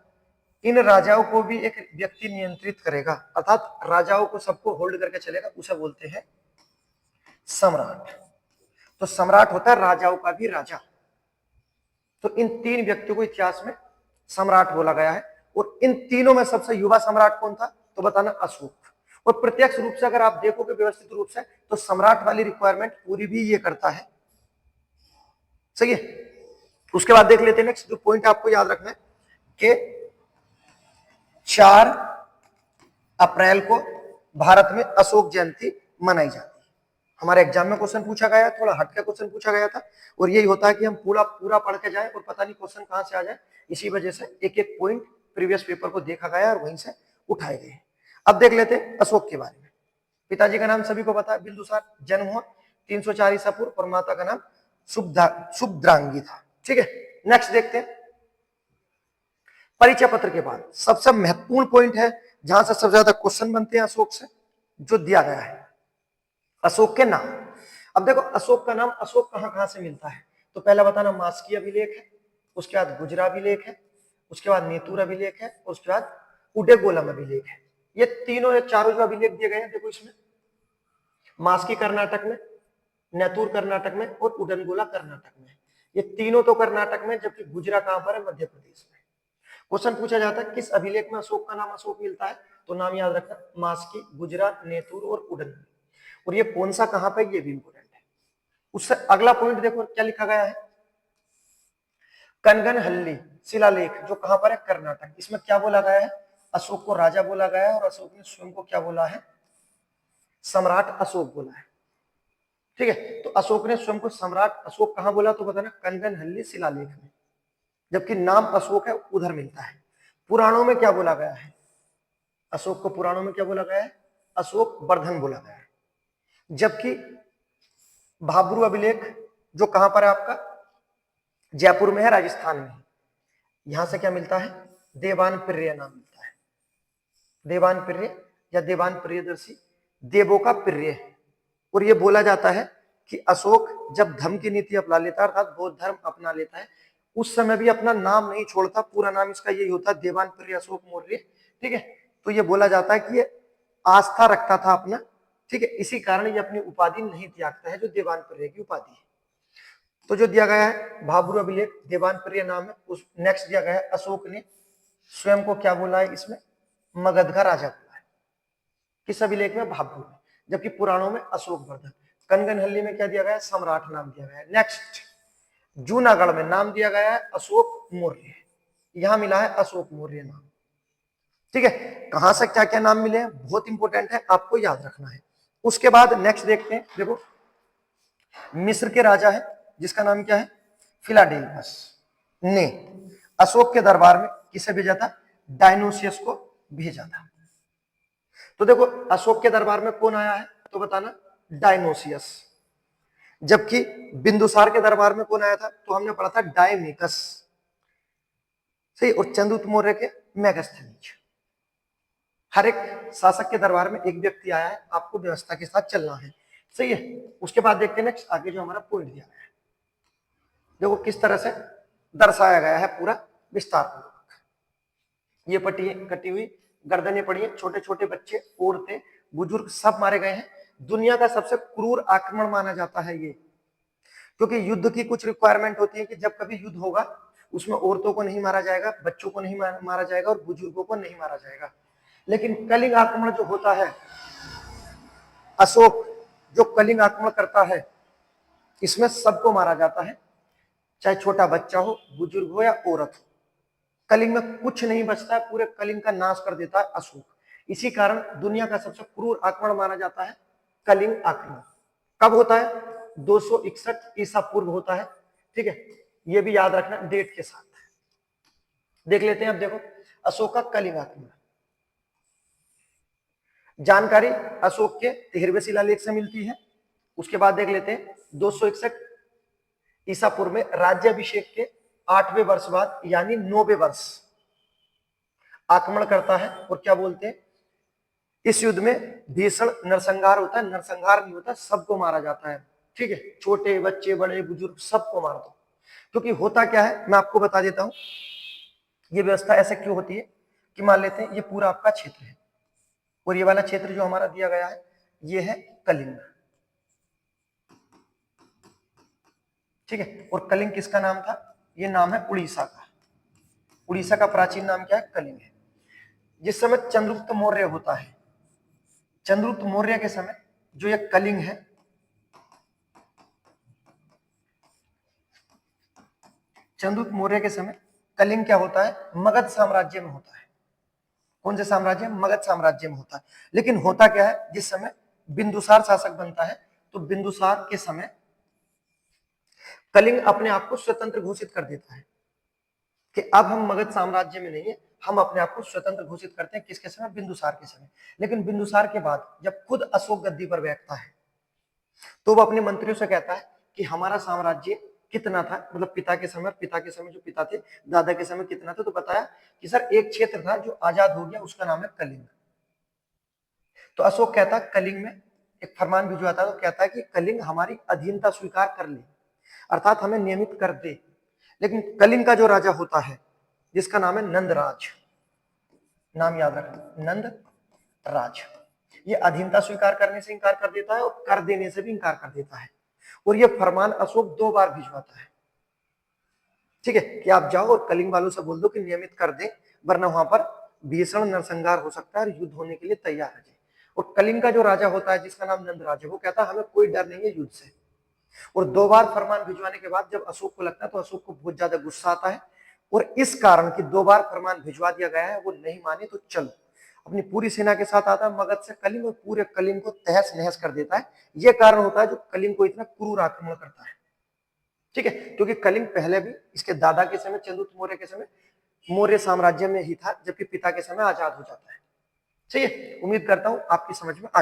इन राजाओं को भी एक व्यक्ति नियंत्रित करेगा, अर्थात राजाओं को सबको होल्ड करके चलेगा, उसे बोलते हैं सम्राट। तो सम्राट होता है राजाओं का भी राजा। तो इन 3 व्यक्तियों को इतिहास में सम्राट बोला गया है। और इन तीनों में सबसे युवा सम्राट कौन था? तो बताना अशोक। और प्रत्यक्ष रूप से अगर आप देखोगे व्यवस्थित रूप से, तो सम्राट वाली रिक्वायरमेंट पूरी भी ये करता है, सही है। उसके बाद देख लेते हैं नेक्स्ट जो पॉइंट आपको याद रखना है कि 4 अप्रैल को भारत में अशोक जयंती मनाई जाती है। हमारे एग्जाम में क्वेश्चन पूछा गया है, थोड़ा हटके क्वेश्चन पूछा गया था, और यही होता है कि हम पूरा पूरा पढ़ के जाए और पता नहीं क्वेश्चन कहां से आ जाए। इसी वजह से एक एक पॉइंट प्रीवियस पेपर को देखा गया और वहीं से उठाए गए। अब देख लेते हैं अशोक के बारे में। पिताजी का नाम सभी को पता है, बिंदुसार। जन्म हुआ 304 ईसा पूर्व और माता का नाम शुभद्रांगी था। ठीक है, नेक्स्ट देखते हैं। परिचय पत्र के बाद सबसे महत्वपूर्ण पॉइंट है, जहां से सबसे ज्यादा क्वेश्चन बनते हैं अशोक से, जो दिया गया है अशोक के नाम। अब देखो अशोक का नाम, अशोक कहां कहां से मिलता है, तो पहला बताना मास्की अभिलेख है, उसके बाद गुजरा अभिलेख है, उसके बाद नेतुर अभिलेख है, उसके बाद उडेगोलम अभिलेख है। ये तीनों या चारों जो अभिलेख दिए गए हैं, देखो इसमें मास्की कर्नाटक में, नेतुर कर्नाटक में और उडनगोला कर्नाटक में। ये तीनों तो कर्नाटक में, जबकि गुजरा कहां पर है, मध्य प्रदेश में। क्वेश्चन पूछा जाता है किस अभिलेख में अशोक का नाम अशोक मिलता है, तो नाम याद रखना मास्की, गुजरा, नेतुर और उडनगोला। और ये कौन सा कहां पर, ये भी इंपोर्टेंट है। उससे अगला पॉइंट देखो क्या लिखा गया है, कनगनहल्ली शिलालेख, जो कहां पर है, कर्नाटक। इसमें क्या बोला गया है, अशोक को राजा बोला गया है और अशोक ने स्वयं को क्या बोला है, सम्राट अशोक बोला है। ठीक है, तो अशोक ने स्वयं को सम्राट अशोक कहां बोला, तो बताना कनगनहल्ली शिलालेख में, जबकि नाम अशोक है उधर मिलता है। पुराणों में क्या बोला गया है, अशोक को पुराणों में क्या बोला गया है, अशोक वर्धन बोला गया है। जबकि भाब्रू अभिलेख जो कहां पर है आपका, जयपुर में है, राजस्थान में है, यहां से क्या मिलता है, देवान प्रिय नाम मिलता है। देवान प्रिय या देवान प्रियदर्शी, देवों का प्रिय है। और ये बोला जाता है कि अशोक जब धर्म की नीति अपना लेता है, अर्थात बौद्ध धर्म अपना लेता है, उस समय भी अपना नाम नहीं छोड़ता, पूरा नाम इसका यही होता है, देवान प्रिय अशोक मौर्य। ठीक है, तो ये बोला जाता है कि ये आस्था रखता था अपना, ठीक है, इसी कारण ये अपनी उपाधि नहीं त्यागता है, जो देवान प्रिय की उपाधि है। तो जो दिया गया है भाब्रू अभिलेख, देवान प्रिय नाम है। उस नेक्स्ट दिया गया है अशोक ने स्वयं को क्या बोला है, इसमें मगध का राजा बोला है, किस अभिलेख में, भाब्रू में। जबकि पुराणों में अशोक वर्धन। कनगनहल्ली में क्या दिया गया है, सम्राट नाम दिया गया है। नेक्स्ट जूनागढ़ में नाम दिया गया है अशोक मौर्य, यहां मिला है अशोक मौर्य नाम। ठीक है, कहां से क्या क्या नाम मिले हैं, बहुत इंपॉर्टेंट है, आपको याद रखना है। उसके बाद नेक्स्ट देखते हैं, देखो मिस्र के राजा है जिसका नाम क्या है, फिलाडेल्फस, ने अशोक के दरबार में किसे भेजा था, डायनोसियस को भेजा था। तो देखो अशोक के दरबार में कौन आया है, तो बताना डायनोसियस। जबकि बिंदुसार के दरबार में कौन आया था, तो हमने पढ़ा था डायमेकस, सही। और चंद्रगुप्त मौर्य के मेगास्थनीज। हर एक शासक के दरबार में एक व्यक्ति आया है, आपको व्यवस्था के साथ चलना है, सही है। उसके बाद देखते हैं नेक्स्ट आगे जो हमारा पॉइंट दिया गया है, देखो किस तरह से दर्शाया गया है पूरा विस्तार पूर्वक। ये पट्टी कटी हुई गर्दनें पड़ी हैं, छोटे छोटे बच्चे, औरतें, बुजुर्ग सब मारे गए हैं। दुनिया का सबसे क्रूर आक्रमण माना जाता है ये, क्योंकि युद्ध की कुछ रिक्वायरमेंट होती है कि जब कभी युद्ध होगा उसमें औरतों को नहीं मारा जाएगा, बच्चों को नहीं मारा जाएगा और बुजुर्गों को नहीं मारा जाएगा। लेकिन कलिंग आक्रमण जो होता है, अशोक जो कलिंग आक्रमण करता है, इसमें सबको मारा जाता है, चाहे छोटा बच्चा हो, बुजुर्ग हो या औरत हो। कलिंग में कुछ नहीं बचता है, पूरे कलिंग का नाश कर देता है अशोक। इसी कारण दुनिया का सबसे क्रूर आक्रमण माना जाता है कलिंग आक्रमण। कब होता है, 261 ईसा पूर्व होता है। ठीक है, ये भी याद रखना डेट के साथ। देख लेते हैं अब, देखो अशोक का कलिंग आक्रमण। जानकारी अशोक के 13वें शिलालेख से मिलती है। उसके बाद देख लेते हैं 261 ईसा पूर्व में राज्याभिषेक के 8वें वर्ष बाद, यानी 9वें वर्ष आक्रमण करता है। और क्या बोलते हैं, इस युद्ध में भीषण नरसंहार होता है, नरसंहार नहीं होता, सबको मारा जाता है। ठीक है, छोटे बच्चे, बड़े बुजुर्ग, सबको मार दो। क्योंकि होता क्या है, मैं आपको बता देता हूं, ये व्यवस्था ऐसे क्यों होती है कि मान लेते हैं ये पूरा आपका क्षेत्र है और ये वाला क्षेत्र जो हमारा दिया गया है ये है कलिंग। ठीक है, और कलिंग किसका नाम था, ये नाम है उड़ीसा का। उड़ीसा का प्राचीन नाम क्या है, कलिंग है। जिस समय चंद्रगुप्त मौर्य होता है, चंद्रगुप्त मौर्य के समय जो ये कलिंग है, चंद्रगुप्त मौर्य के समय कलिंग क्या होता है, मगध साम्राज्य में होता है। कौन से साम्राज्य, मगध साम्राज्य में होता है। लेकिन होता क्या है, जिस समय बिंदुसार शासक बनता है, तो बिंदुसार के समय कलिंग अपने आप को स्वतंत्र घोषित कर देता है कि अब हम मगध साम्राज्य में नहीं है, हम अपने आप को स्वतंत्र घोषित करते हैं। किसके समय? बिंदुसार के समय। लेकिन बिंदुसार के बाद जब खुद अशोक गद्दी पर बैठता है तो वो अपने मंत्रियों से कहता है कि हमारा साम्राज्य कितना था, मतलब पिता के समय जो पिता थे, दादा के समय कितना था, तो बताया कि सर एक क्षेत्र था जो आजाद हो गया, उसका नाम है कलिंग। तो अशोक कहता है कलिंग में एक फरमान भिजवाता है, तो कहता है कि कलिंग हमारी अधीनता स्वीकार कर ले, अर्थात हमें नियमित कर दे। लेकिन कलिंग का जो राजा होता है जिसका नाम है नंदराज, नाम याद रखना, नंद राज, ये अधीनता स्वीकार करने से इंकार कर देता है और कर देने से भी इंकार कर देता है। और ये फरमान अशोक 2 बार भिजवाता है, ठीक है, कि आप जाओ और कलिंग वालों से बोल दो कि नियमित कर दें, वरना वहां पर भीषण नरसंहार हो सकता है और युद्ध होने के लिए तैयार है। और कलिंग का जो राजा होता है जिसका नाम नंदराज है, वो कहता है हमें कोई डर नहीं है युद्ध से। और 2 बार फरमान भिजवाने के बाद जब अशोक को लगता है तो अशोक को बहुत ज्यादा गुस्सा आता है, और इस कारण कि 2 बार फरमान भिजवा दिया गया है, वो नहीं माने तो चलो अपनी पूरी सेना के साथ आता है मगध से कलिंग, और पूरे कलिंग को तहस नहस कर देता है। यह कारण होता है जो कलिंग को इतना क्रूर आक्रमण करता है, ठीक है, क्योंकि कलिंग पहले भी इसके दादा के समय चंद्रगुप्त मौर्य के समय मौर्य साम्राज्य में ही था, जबकि पिता के समय आजाद हो जाता है। सही है, उम्मीद करता हूं आपकी समझ में आ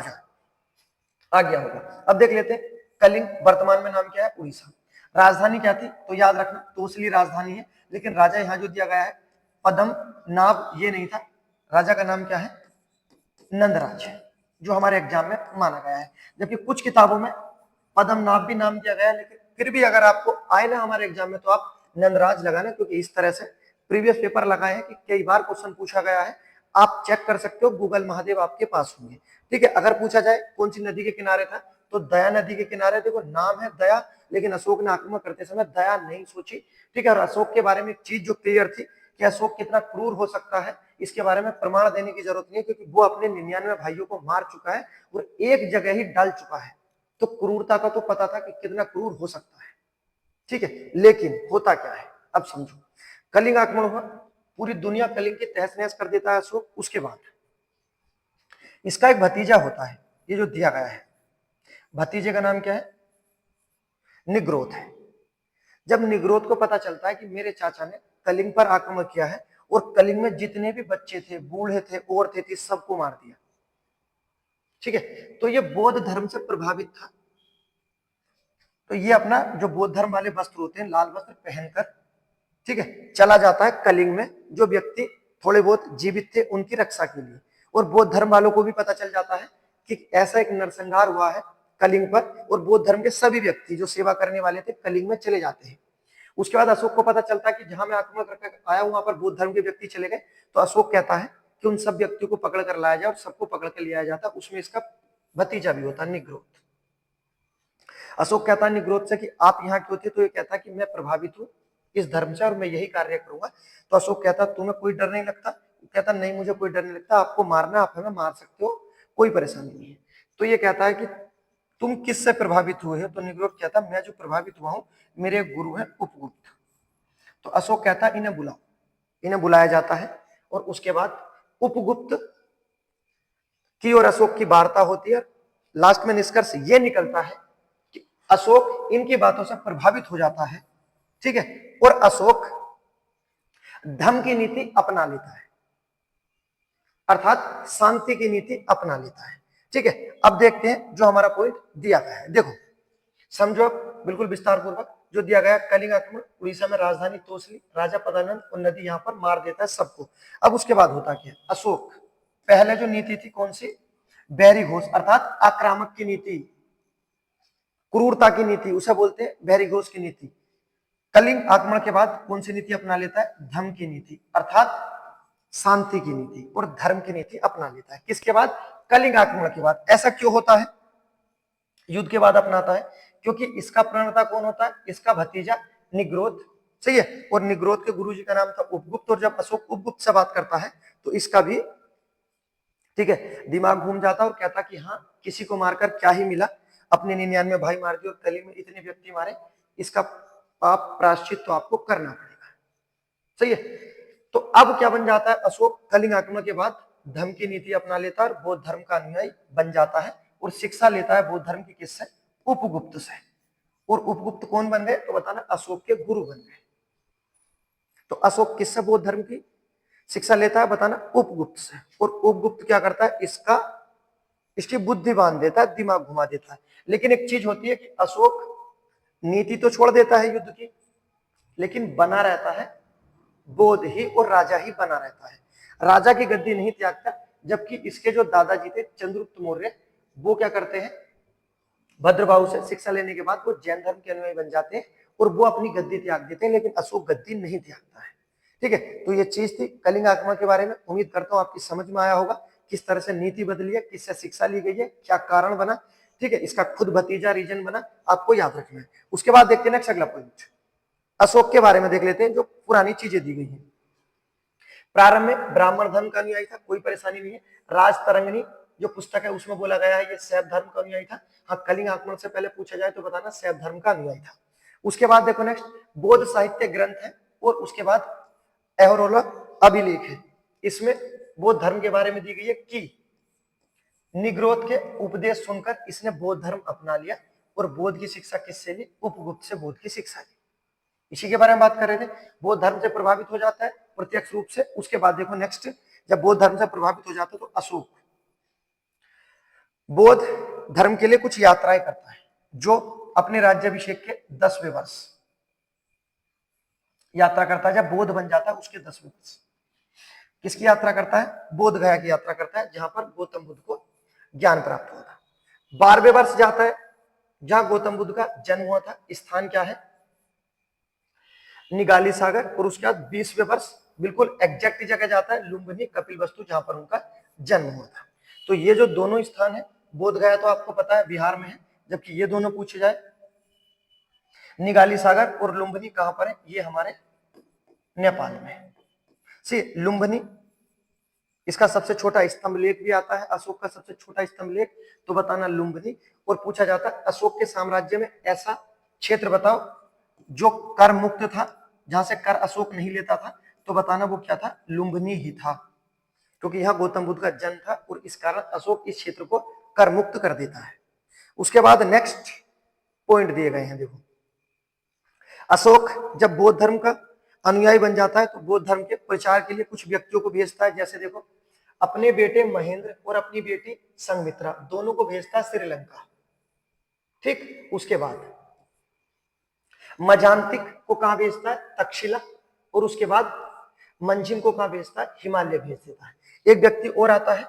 गया होगा। अब देख लेते हैं कलिंग वर्तमान में नाम क्या है? उड़ीसा। राजधानी क्या थी? तो याद रखना तोसली राजधानी है, लेकिन राजा यहां जो दिया गया है पदम नाभ, ये नहीं था। राजा का नाम क्या है? नंदराज, जो हमारे एग्जाम में माना गया है। जबकि कुछ किताबों में पद्मनाभ भी नाम दिया गया है, लेकिन फिर भी अगर आपको आए ना हमारे एग्जाम में तो आप नंदराज लगाना, क्योंकि इस तरह से प्रीवियस पेपर लगाए हैं कि कई बार क्वेश्चन पूछा गया है। आप चेक कर सकते हो, गूगल महादेव आपके पास होंगे, ठीक है। अगर पूछा जाए कौन सी नदी के किनारे था, तो दया नदी के किनारे। देखो नाम है दया, लेकिन अशोक ने आक्रमण करते समय दया नहीं सोची, ठीक है। और अशोक के बारे में एक चीज जो क्लियर थी कि अशोक कितना क्रूर हो सकता है, इसके बारे में प्रमाण देने की जरूरत नहीं है, क्योंकि वो अपने 99 भाइयों को मार चुका है और एक जगह ही डाल चुका है। तो क्रूरता का तो पता था कि कितना क्रूर हो सकता है, ठीक है। लेकिन होता क्या है अब समझो। कलिंग आक्रमण हुआ, पूरी दुनिया कलिंग की तहस नहस कर देता है अशोक। उसके बाद इसका एक भतीजा होता है, ये जो दिया गया है, भतीजे का नाम क्या है? निग्रोध है। जब निग्रोध को पता चलता है कि मेरे चाचा ने कलिंग पर आक्रमण किया है और कलिंग में जितने भी बच्चे थे, बूढ़े थे, औरतें थी, सबको मार दिया, ठीक है, तो ये बौद्ध धर्म से प्रभावित था। तो ये अपना जो बौद्ध धर्म वाले वस्त्र होते हैं, लाल वस्त्र पहनकर, ठीक है, चला जाता है कलिंग में। जो व्यक्ति थोड़े बहुत जीवित थे उनकी रक्षा के लिए। और बौद्ध धर्म वालों को भी पता चल जाता है कि ऐसा एक नरसंहार हुआ है कलिंग पर, और बौद्ध धर्म के सभी व्यक्ति जो सेवा करने वाले थे कलिंग में चले जाते हैं। उसके बाद अशोक को पता चलता है कि जहां मैं आक्रमण करके आया हूं वहां पर बौद्ध धर्म के व्यक्ति चले गए। तो अशोक कहता है कि उन सब व्यक्तियों को पकड़ कर लाया जाए, और सबको पकड़ कर लिया जाता, उसमें इसका भतीजा भी होता निग्रोध। अशोक कहता है निग्रोध से कि आप यहाँ क्यों थे? तो ये कहता है कि मैं प्रभावित हूँ इस धर्म से और मैं यही कार्य करूंगा। तो अशोक कहता तुम्हें कोई डर नहीं लगता? कहता नहीं मुझे कोई डर नहीं लगता, आपको मारना आप हमें मार सकते हो, कोई परेशानी नहीं है। तो ये कहता है कि तुम किससे प्रभावित हुए हो? तो निग्रोध कहता मैं जो प्रभावित हुआ हूं, मेरे गुरु है उपगुप्त। तो अशोक कहता इन्हें बुलाओ। इन्हें बुलाया जाता है और उसके बाद उपगुप्त की और अशोक की वार्ता होती है। लास्ट में निष्कर्ष ये निकलता है कि अशोक इनकी बातों से प्रभावित हो जाता है, ठीक है, और अशोक धम्म की नीति अपना लेता है, अर्थात शांति की नीति अपना लेता है, ठीक है। अब देखते हैं जो हमारा पॉइंट दिया गया है, देखो समझो बिल्कुल विस्तार पूर्वक जो दिया गया। कलिंग आक्रमण, उड़ीसा में राजधानी तोसली, राजा पदानंद और नदी यहां पर मार देता है सबको। अब उसके बाद होता क्या? अशोक पहले जो नीति थी कौन सी? बैरी घोष, अर्थात आक्रामक की नीति, क्रूरता की नीति, उसे बोलते हैं बैरी घोष की नीति। कलिंग आक्रमण के बाद कौन सी नीति अपना लेता है? धम्म की नीति, अर्थात शांति की नीति और धर्म की नीति अपना लेता है। किसके बाद? कलिंग आक्रमण के बाद। ऐसा क्यों होता है? युद्ध के बाद अपनाता है क्योंकि इसका प्रणेता कौन होता है? इसका भतीजा निग्रोध, सही है। और निग्रोध के गुरुजी का नाम था उपगुप्त। और जब अशोक उपगुप्त से बात करता है तो इसका भी, ठीक है, दिमाग घूम जाता और कहता कि हाँ किसी को मारकर क्या ही मिला, अपने 99 भाई मार दिए और कलिंग में इतने व्यक्ति मारे, इसका पाप प्रायश्चित तो आपको करना पड़ेगा, सही है। तो अब क्या बन जाता है? अशोक कलिंग आक्रमण के बाद धर्म की नीति अपना लेता है और बौद्ध धर्म का अनुयायी बन जाता है और शिक्षा लेता है बौद्ध धर्म की। किससे? उपगुप्त से। और उपगुप्त कौन बन गए? तो बताना अशोक के गुरु बन गए। तो अशोक किससे बौद्ध धर्म की शिक्षा लेता है बताना उपगुप्त से, और उपगुप्त क्या करता है, इसकी बुद्धि बांध देता है, दिमाग घुमा देता है। लेकिन एक चीज होती है कि अशोक नीति तो छोड़ देता है युद्ध की, लेकिन बना रहता है बोध ही, और राजा ही बना रहता है, राजा की गद्दी नहीं त्यागता। जबकि इसके जो दादाजी थे चंद्रगुप्त मौर्य, वो क्या करते हैं, भद्रबाहु से शिक्षा लेने के बाद वो जैन धर्म के अनुयायी बन जाते हैं और वो अपनी गद्दी त्याग देते हैं, लेकिन अशोक गद्दी नहीं त्यागता है। ठीक है, तो ये चीज थी कलिंग आक्रमण के बारे में। उम्मीद करता हूं आपकी समझ में आया होगा, किस तरह से नीति बदली है, किससे शिक्षा ली गई है, क्या कारण बना। ठीक है, इसका खुद भतीजा रीजन बना, आपको याद रखना है। उसके बाद देखते हैं नेक्स्ट अगला पॉइंट, अशोक के बारे में देख लेते हैं, जो पुरानी चीजें दी गई हैं। प्रारंभ में ब्राह्मण धर्म का अनुयायी था, कोई परेशानी नहीं है। राज तरंगिणी जो पुस्तक है उसमें बोला गया है ये शैव धर्म का अनुयायी था। हाँ, कलिंग आक्रमण से पहले पूछा जाए तो बताना शैव धर्म का अनुयायी था। उसके बाद देखो नेक्स्ट, बौद्ध साहित्य ग्रंथ है, और उसके बाद एहरोला अभिलेख है। इसमें बौद्ध धर्म के बारे में दी गई है कि निग्रोध के उपदेश सुनकर इसने बौद्ध धर्म अपना लिया, और बौद्ध की शिक्षा किससे ली, उपगुप्त से बौद्ध की शिक्षा ली। इसी के बारे में बात कर रहे थे। बौद्ध धर्म से प्रभावित हो जाता है प्रत्यक्ष रूप से। उसके बाद देखो नेक्स्ट, जब बौद्ध धर्म से प्रभावित हो जाता है तो अशोक बौद्ध धर्म के लिए कुछ यात्राएं करता है, जो अपने राज्याभिषेक के 10वें वर्ष यात्रा करता है। जब बौद्ध बन जाता है उसके 10वें वर्ष किसकी यात्रा करता है, बोध गया की यात्रा करता है, जहां पर गौतम बुद्ध को ज्ञान प्राप्त हुआ था। 12वें वर्ष जाता है जहां गौतम बुद्ध का जन्म हुआ था, स्थान क्या है, निगाली सागर। और उसके बाद 20वें वर्ष बिल्कुल एग्जैक्ट जगह जाता है, लुम्बिनी कपिलवस्तु, जहां पर उनका जन्म हुआ था। तो ये जो दोनों स्थान है, बोध गया तो आपको पता है बिहार में है, जबकि ये दोनों पूछे जाए निगाली सागर और लुम्बिनी कहां पर है, ये हमारे नेपाल में है। सी लुम्बिनी, इसका सबसे छोटा स्तंभ लेख भी आता है, अशोक का सबसे छोटा स्तंभ लेख, तो बताना लुम्बिनी। और पूछा जाता है अशोक के साम्राज्य में ऐसा क्षेत्र बताओ जो कर मुक्त था, जहां से कर अशोक नहीं लेता था, तो बताना वो क्या था, लुम्बिनी ही था, क्योंकि यहां गौतम बुद्ध का जन्म था और इस कारण अशोक इस क्षेत्र को कर मुक्त कर देता है। उसके बाद नेक्स्ट पॉइंट दिए गए हैं, देखो अशोक जब बौद्ध धर्म का अनुयायी बन जाता है तो बौद्ध धर्म के प्रचार के लिए कुछ व्यक्तियों को भेजता है। जैसे देखो अपने बेटे महेंद्र और अपनी बेटी संघमित्रा दोनों को भेजता है श्रीलंका। ठीक, उसके बाद मजांतिक को कहां भेजता है, तक्षशिला। और उसके बाद मंजिम को कहां भेजता है, हिमालय भेज देता है। एक व्यक्ति और आता है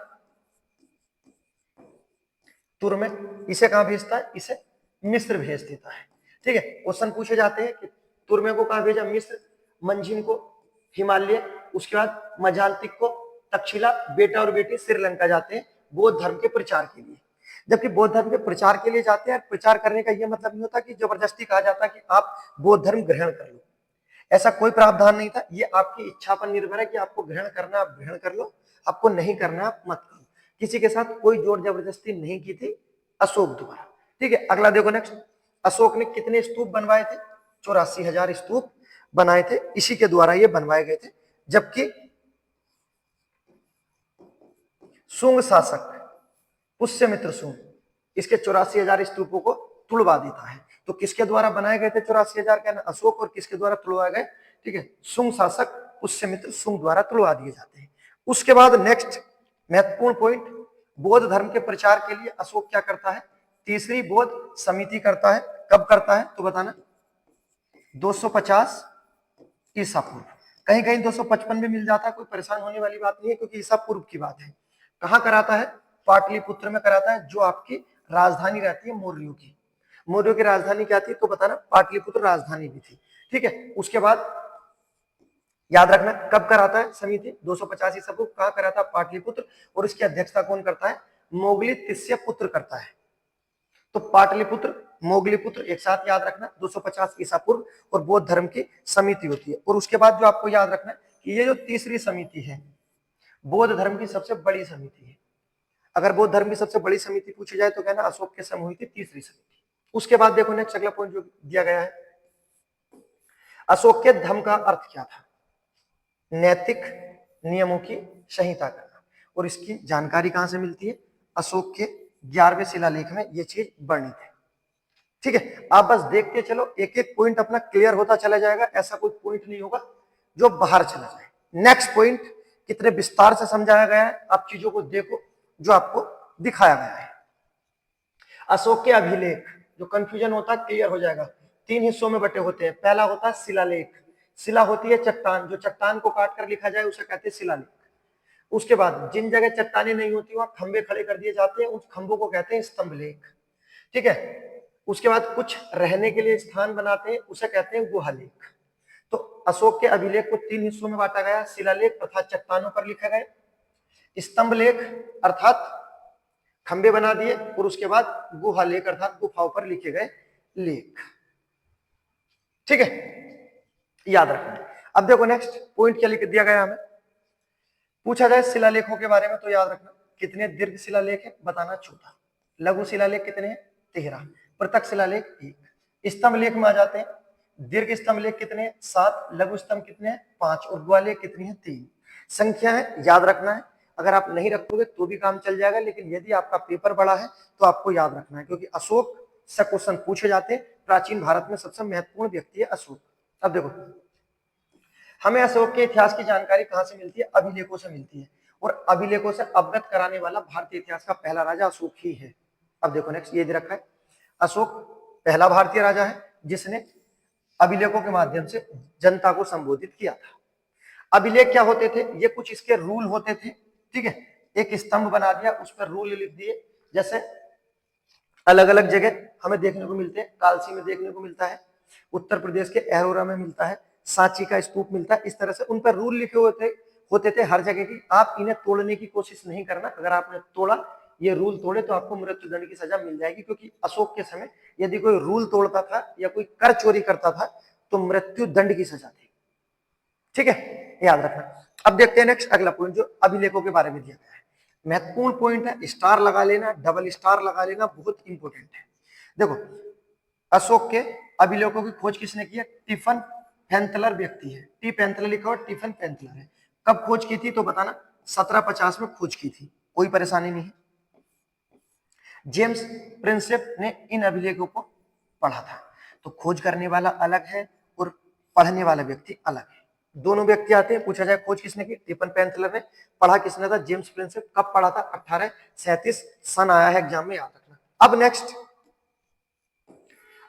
तुर्मे, इसे कहां भेजता है, इसे मिस्र भेज देता है। ठीक है, क्वेश्चन पूछे जाते हैं कि तुर्मे को कहां भेजा, मिस्र, मंजिम को हिमालय, उसके बाद मजांतिक को तक्षशिला, बेटा और बेटी श्रीलंका जाते हैं बौद्ध धर्म के प्रचार के लिए। जबकि बौद्ध धर्म के प्रचार के लिए जाते हैं, प्रचार करने का यह मतलब नहीं होता कि जबरदस्ती कहा जाता कि आप बौद्ध धर्म ग्रहण कर लो, ऐसा कोई प्रावधान नहीं था। ये आपकी इच्छा पर निर्भर है कि आपको ग्रहण करना आप ग्रहण कर लो, आपको नहीं करना आप मत करो। किसी के साथ कोई जोर जबरदस्ती नहीं की थी अशोक द्वारा। ठीक है, अगला देखो नेक्स्ट, अशोक ने कितने स्तूप बनवाए थे, 84,000 स्तूप बनाए थे, इसी के द्वारा ये बनवाए गए थे। जबकि शुंग शासक पुष्यमित्र शुंग इसके 84,000 स्तूपों को तुड़वा देता है। तो किसके द्वारा बनाए गए थे 84,000 का, अशोक, और किसके द्वारा तुड़वाए गए, ठीक है, शुंग शासक पुष्यमित्र शुंग द्वारा तुड़वा दिए जाते हैं। उसके बाद नेक्स्ट महत्वपूर्ण पॉइंट, बौद्ध धर्म के प्रचार के लिए अशोक क्या करता है, तीसरी बौद्ध समिति करता है। कब करता है तो बताना, 250 ईसा पूर्व, कहीं कहीं 255 में मिल जाता है, कोई परेशान होने वाली बात नहीं है, क्योंकि ईसा पूर्व की बात है। कहां कराता है, पाटलिपुत्र में कराता है, जो आपकी राजधानी रहती है मौर्यों की। मौर्यों की राजधानी क्या थी तो बताना, पाटलिपुत्र राजधानी भी थी। ठीक है, उसके बाद याद रखना कब कराता है समिति, 250 ईसा पूर्व, कहां कराता है, पाटलिपुत्र। और इसकी अध्यक्षता कौन करता है, मोगली तिस्य पुत्र करता है। तो पाटलिपुत्र मोगलीपुत्र एक साथ याद रखना, 250 ईसा पूर्व, और बौद्ध धर्म की समिति होती है। और उसके बाद जो आपको याद रखना है कि ये जो तीसरी समिति है बौद्ध धर्म की सबसे बड़ी समिति है। अगर बौद्ध धर्म की सबसे बड़ी समिति पूछी जाए तो कहना अशोक के समय हुई थी तीसरी समिति। उसके बाद देखो नेक्स्ट अगला पॉइंट जो दिया गया है, अशोक के धर्म का अर्थ क्या था, नैतिक नियमों की संहिता करना। और इसकी जानकारी कहां से मिलती है, अशोक के 11वें शिलालेख में ये चीज वर्णित है। ठीक है, आप बस देखते चलो, एक एक पॉइंट अपना क्लियर होता चला जाएगा, ऐसा कोई पॉइंट नहीं होगा जो बाहर चला जाए। नेक्स्ट पॉइंट, कितने विस्तार से समझाया गया है, आप चीजों को देखो जो आपको दिखाया गया है। अशोक के अभिलेख, जो कंफ्यूजन होता है क्लियर हो जाएगा। 3 हिस्सों में बटे होते हैं। पहला होता है शिलालेख, शिला होती है चट्टान, जो चट्टान को काट कर लिखा जाए उसे कहते हैं शिलालेख। उसके बाद जिन जगह चट्टानें नहीं होती वहां खंबे खड़े कर दिए जाते हैं, उस खंभों को कहते हैं स्तंभ लेख, ठीक है। उसके बाद कुछ रहने के लिए स्थान बनाते हैं, उसे कहते हैं गुहालेख। तो अशोक के अभिलेख को 3 हिस्सों में बांटा गया, शिलालेख अर्थात चट्टानों पर लिखा गया, स्तंभ लेख अर्थात खंबे बना दिए, और उसके बाद गुहालेख अर्थात गुफाओं पर लिखे गए लेख, ठीक है, याद रखना है। अब देखो नेक्स्ट पॉइंट क्या लिख दिया गया हमें, पूछा जाए शिलालेखों के बारे में तो याद रखना कितने दीर्घ शिलालेख है बताना 14, लघु शिलालेख कितने हैं 13, पृथक शिलालेख 1, स्तंभ लेख में आ जाते हैं, दीर्घ स्तंभ लेख कितने हैं 7, लघु स्तंभ कितने हैं 5 और गुहालेख कितनी है 3। संख्या है, याद रखना है। अगर आप नहीं रखोगे तो भी काम चल जाएगा, लेकिन यदि आपका पेपर बड़ा है तो आपको याद रखना है, क्योंकि अशोक से क्वेश्चन पूछे जाते हैं। प्राचीन भारत में सबसे महत्वपूर्ण व्यक्ति है अशोक। अब देखो हमें अशोक के इतिहास की जानकारी कहां से मिलती है, अभिलेखों से मिलती है, और अभिलेखों से अवगत कराने वाला भारतीय इतिहास का पहला राजा अशोक ही है। अब देखो नेक्स्ट ये दे रखा है, अशोक पहला भारतीय राजा है जिसने अभिलेखों के माध्यम से जनता को संबोधित किया था। अभिलेख क्या होते थे, ये कुछ इसके रूल होते थे, ठीक है। एक स्तंभ बना दिया, उस पर रूल लिख दिए, जैसे अलग अलग जगह हमें देखने को मिलते हैं, कालसी में देखने को मिलता है, उत्तर प्रदेश के एरोरा में मिलता है, सांची का स्तूप मिलता है। इस तरह से उन पर रूल लिखे होते थे हर जगह की। आप इन्हें तोड़ने की कोशिश नहीं करना, अगर आपने तोड़ा, ये रूल तोड़े तो आपको मृत्युदंड की सजा मिल जाएगी, क्योंकि अशोक के समय यदि कोई रूल तोड़ता था या कोई कर चोरी करता था तो मृत्युदंड की सजा थी, ठीक है, याद रखना। अब देखते हैं नेक्स्ट अगला पॉइंट जो अभिलेखों के बारे में दिया गया है, महत्वपूर्ण पॉइंट है, स्टार लगा लेना, डबल स्टार लगा लेना, बहुत इंपॉर्टेंट है। देखो अशोक के अभिलेखों की खोज किसने की है, टिफन पेंथलर व्यक्ति है, टी पेंथलर लिखा हुआ, टिफन पेंथलर है। कब खोज की थी तो बताना, 1750 में खोज की थी, कोई परेशानी नहीं है। जेम्स प्रिंसेप ने इन अभिलेखों को पढ़ा था। तो खोज करने वाला अलग है और पढ़ने वाला व्यक्ति अलग है, दोनों व्यक्ति आते हैं। पूछा जाए खोज किसने की, टिफन पेंथलर ने, पढ़ा किसने था, जेम्स प्रिंसेप। कब पढ़ा था, 1837 सन आया है एग्जाम में, याद रखना। अब नेक्स्ट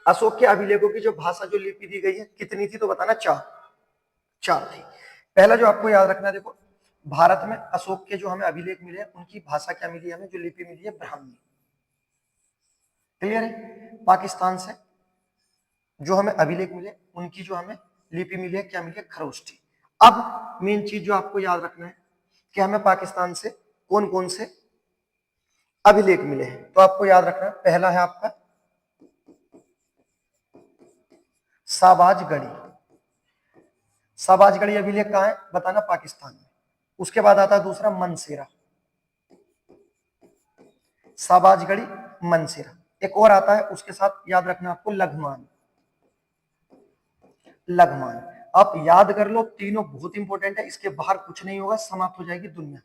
अशोक के अभिलेखों की जो भाषा, जो लिपि दी गई है कितनी थी तो बताना, 4 थी। पहला जो आपको याद रखना है, देखो भारत में अशोक के जो हमें अभिलेख मिले उनकी भाषा क्या मिली हमें, जो लिपि मिली है ब्राह्मी, क्लियर है। पाकिस्तान से जो हमें अभिलेख मिले उनकी जो हमें लिपि मिली है क्या मिली है, खरोष्ठी। अब मेन चीज जो आपको याद रखना है कि हमें पाकिस्तान से कौन कौन से अभिलेख मिले हैं, तो आपको याद रखना है, पहला है आपका साबाजगढ़ी। साबाजगढ़ी अभिलेख कहां है बताना, पाकिस्तान में। उसके बाद आता है दूसरा मनसेरा, साबाजगढ़ी मनसेरा। एक और आता है उसके साथ, याद रखना आपको, लघमान। लघमान आप याद कर लो, तीनों बहुत इंपॉर्टेंट है, इसके बाहर कुछ नहीं होगा, समाप्त हो जाएगी दुनिया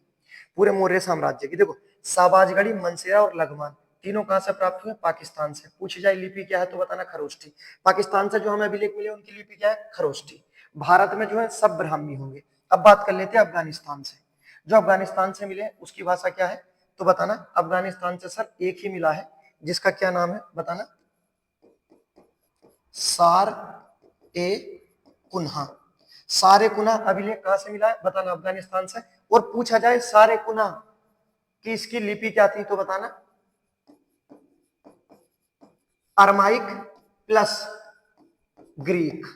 पूरे मौर्य साम्राज्य की। देखो साबाजगढ़ी, मनसेरा और लघमान तीनों कहां से प्राप्त हुए, पाकिस्तान से। पूछी जाए लिपि क्या है तो बताना, खरोष्ठी। पाकिस्तान से जो हमें अभिलेख मिले उनकी लिपि क्या है, खरोष्ठी। भारत में जो है सब ब्राह्मी होंगे। अब बात कर लेते हैं अफगानिस्तान से, जो अफगानिस्तान से मिले उसकी भाषा क्या है तो बताना, अफगानिस्तान से सर एक ही मिला है जिसका क्या नाम है बताना, सार ए कुन्हा। सारे कुन्हा अभिलेख कहां से मिला है बताना, अफगानिस्तान से। और पूछा जाए सारे कुन्हा की इसकी लिपि क्या थी तो बताना, अरमाइक प्लस ग्रीक।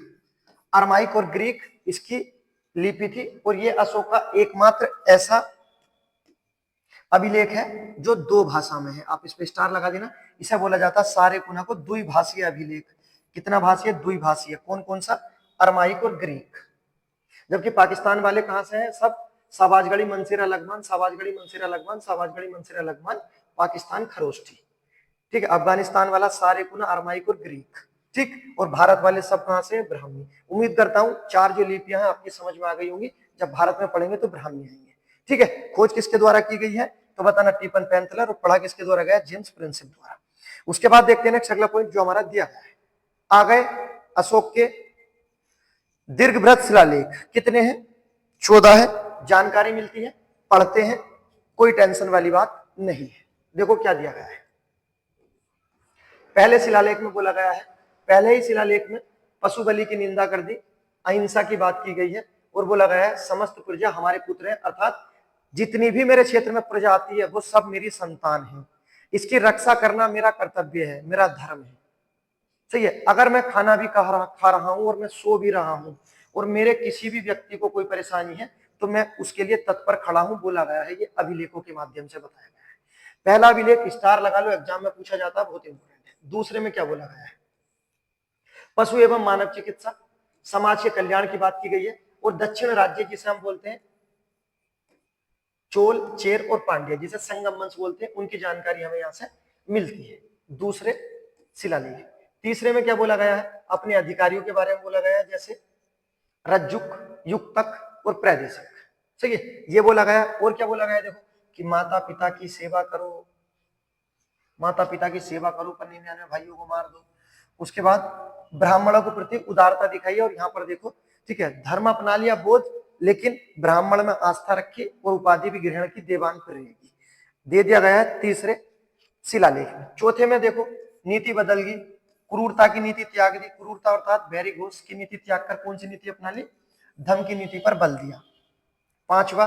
अरमाइक और ग्रीक इसकी लिपि थी, और ये अशोक का एकमात्र ऐसा अभिलेख है जो 2 भाषा में है। आप इस पे स्टार लगा देना, इसे बोला जाता है सारे कुन्हा को द्विभाषीय अभिलेख। कितना भाषीय, द्विभाषीय। कौन कौन सा, अरमाइक और ग्रीक। जबकि पाकिस्तान वाले कहां से हैं, सब साबाजगढ़ी मनसेरा लघमान, साबाजगढ़ी मनसेरा लघमान, साबाजगढ़ी मनसेरा लघमान, पाकिस्तान खरोष्ठी, ठीक है। अफगानिस्तान वाला सारे कुन्हा, अरमाइक और ग्रीक, ठीक। और भारत वाले सब कहां से, ब्राह्मी। उम्मीद करता हूं 4 जो लिपियां हैं आपकी समझ में आ गई होंगी, जब भारत में पढ़ेंगे तो ब्राह्मी आएंगे, ठीक है। खोज किसके द्वारा की गई है तो बताना, टिफन पेंथलर। और पढ़ा किसके द्वारा गया, जेम्स प्रिंसेप द्वारा। उसके बाद देखते हैं नेक्स्ट अगला पॉइंट जो हमारा दिया गया है। आ गए अशोक के दीर्घ बृहत शिलालेख, कितने हैं 14 है। जानकारी मिलती है, पढ़ते हैं, कोई टेंशन वाली बात नहीं है। देखो क्या दिया गया है, पहले शिलालेख में बोला गया है, पहले ही शिलालेख में पशु बलि की निंदा कर दी, अहिंसा की बात की गई है और बोला गया है समस्त प्रजा हमारे पुत्र हैं, अर्थात जितनी भी मेरे क्षेत्र में प्रजा आती है वो सब मेरी संतान है, इसकी रक्षा करना मेरा कर्तव्य है, मेरा धर्म है। सही है। अगर मैं खाना भी खा रहा हूं और मैं सो भी रहा हूं और मेरे किसी भी व्यक्ति को कोई परेशानी है तो मैं उसके लिए तत्पर खड़ा हूं, बोला गया है। ये अभिलेखों के माध्यम से बताया गया है। पहला अभिलेख स्टार लगा लो, एग्जाम में पूछा जाता है, बहुत इंपॉर्टेंट है। दूसरे में क्या बोला गया है, पशु एवं मानव चिकित्सा, समाज के कल्याण की बात की गई है। और दक्षिण राज्य जिसे हम बोलते हैं चोल, चेर और पांड्य, जिसे संगम वंश बोलते हैं, उनकी जानकारी हमें यहां से मिलती है दूसरे शिलालेख। तीसरे में क्या बोला गया है, अपने अधिकारियों के बारे में बोला गया है, जैसे रज्जुक, युक्तक और प्रदेशक। सही है, ये बोला गया। और क्या बोला गया, देखो कि माता पिता की सेवा करो, माता पिता की सेवा करो, पर निन्यानवे भाइयों को मार दो। उसके बाद ब्राह्मणों के प्रति उदारता दिखाई, और यहाँ पर देखो ठीक है, धर्म अपना लिया बोध, लेकिन ब्राह्मण में आस्था रखी और उपाधि भी ग्रहण की, देवान कर रहेगी, दे दिया गया है तीसरे शिलालेख में। चौथे में देखो नीति बदल गई, क्रूरता की नीति त्याग दी, क्रूरता अर्थात बैरी घोष की नीति त्याग कर कौन सी नीति अपना ली, धर्म की नीति पर बल दिया। पांचवा,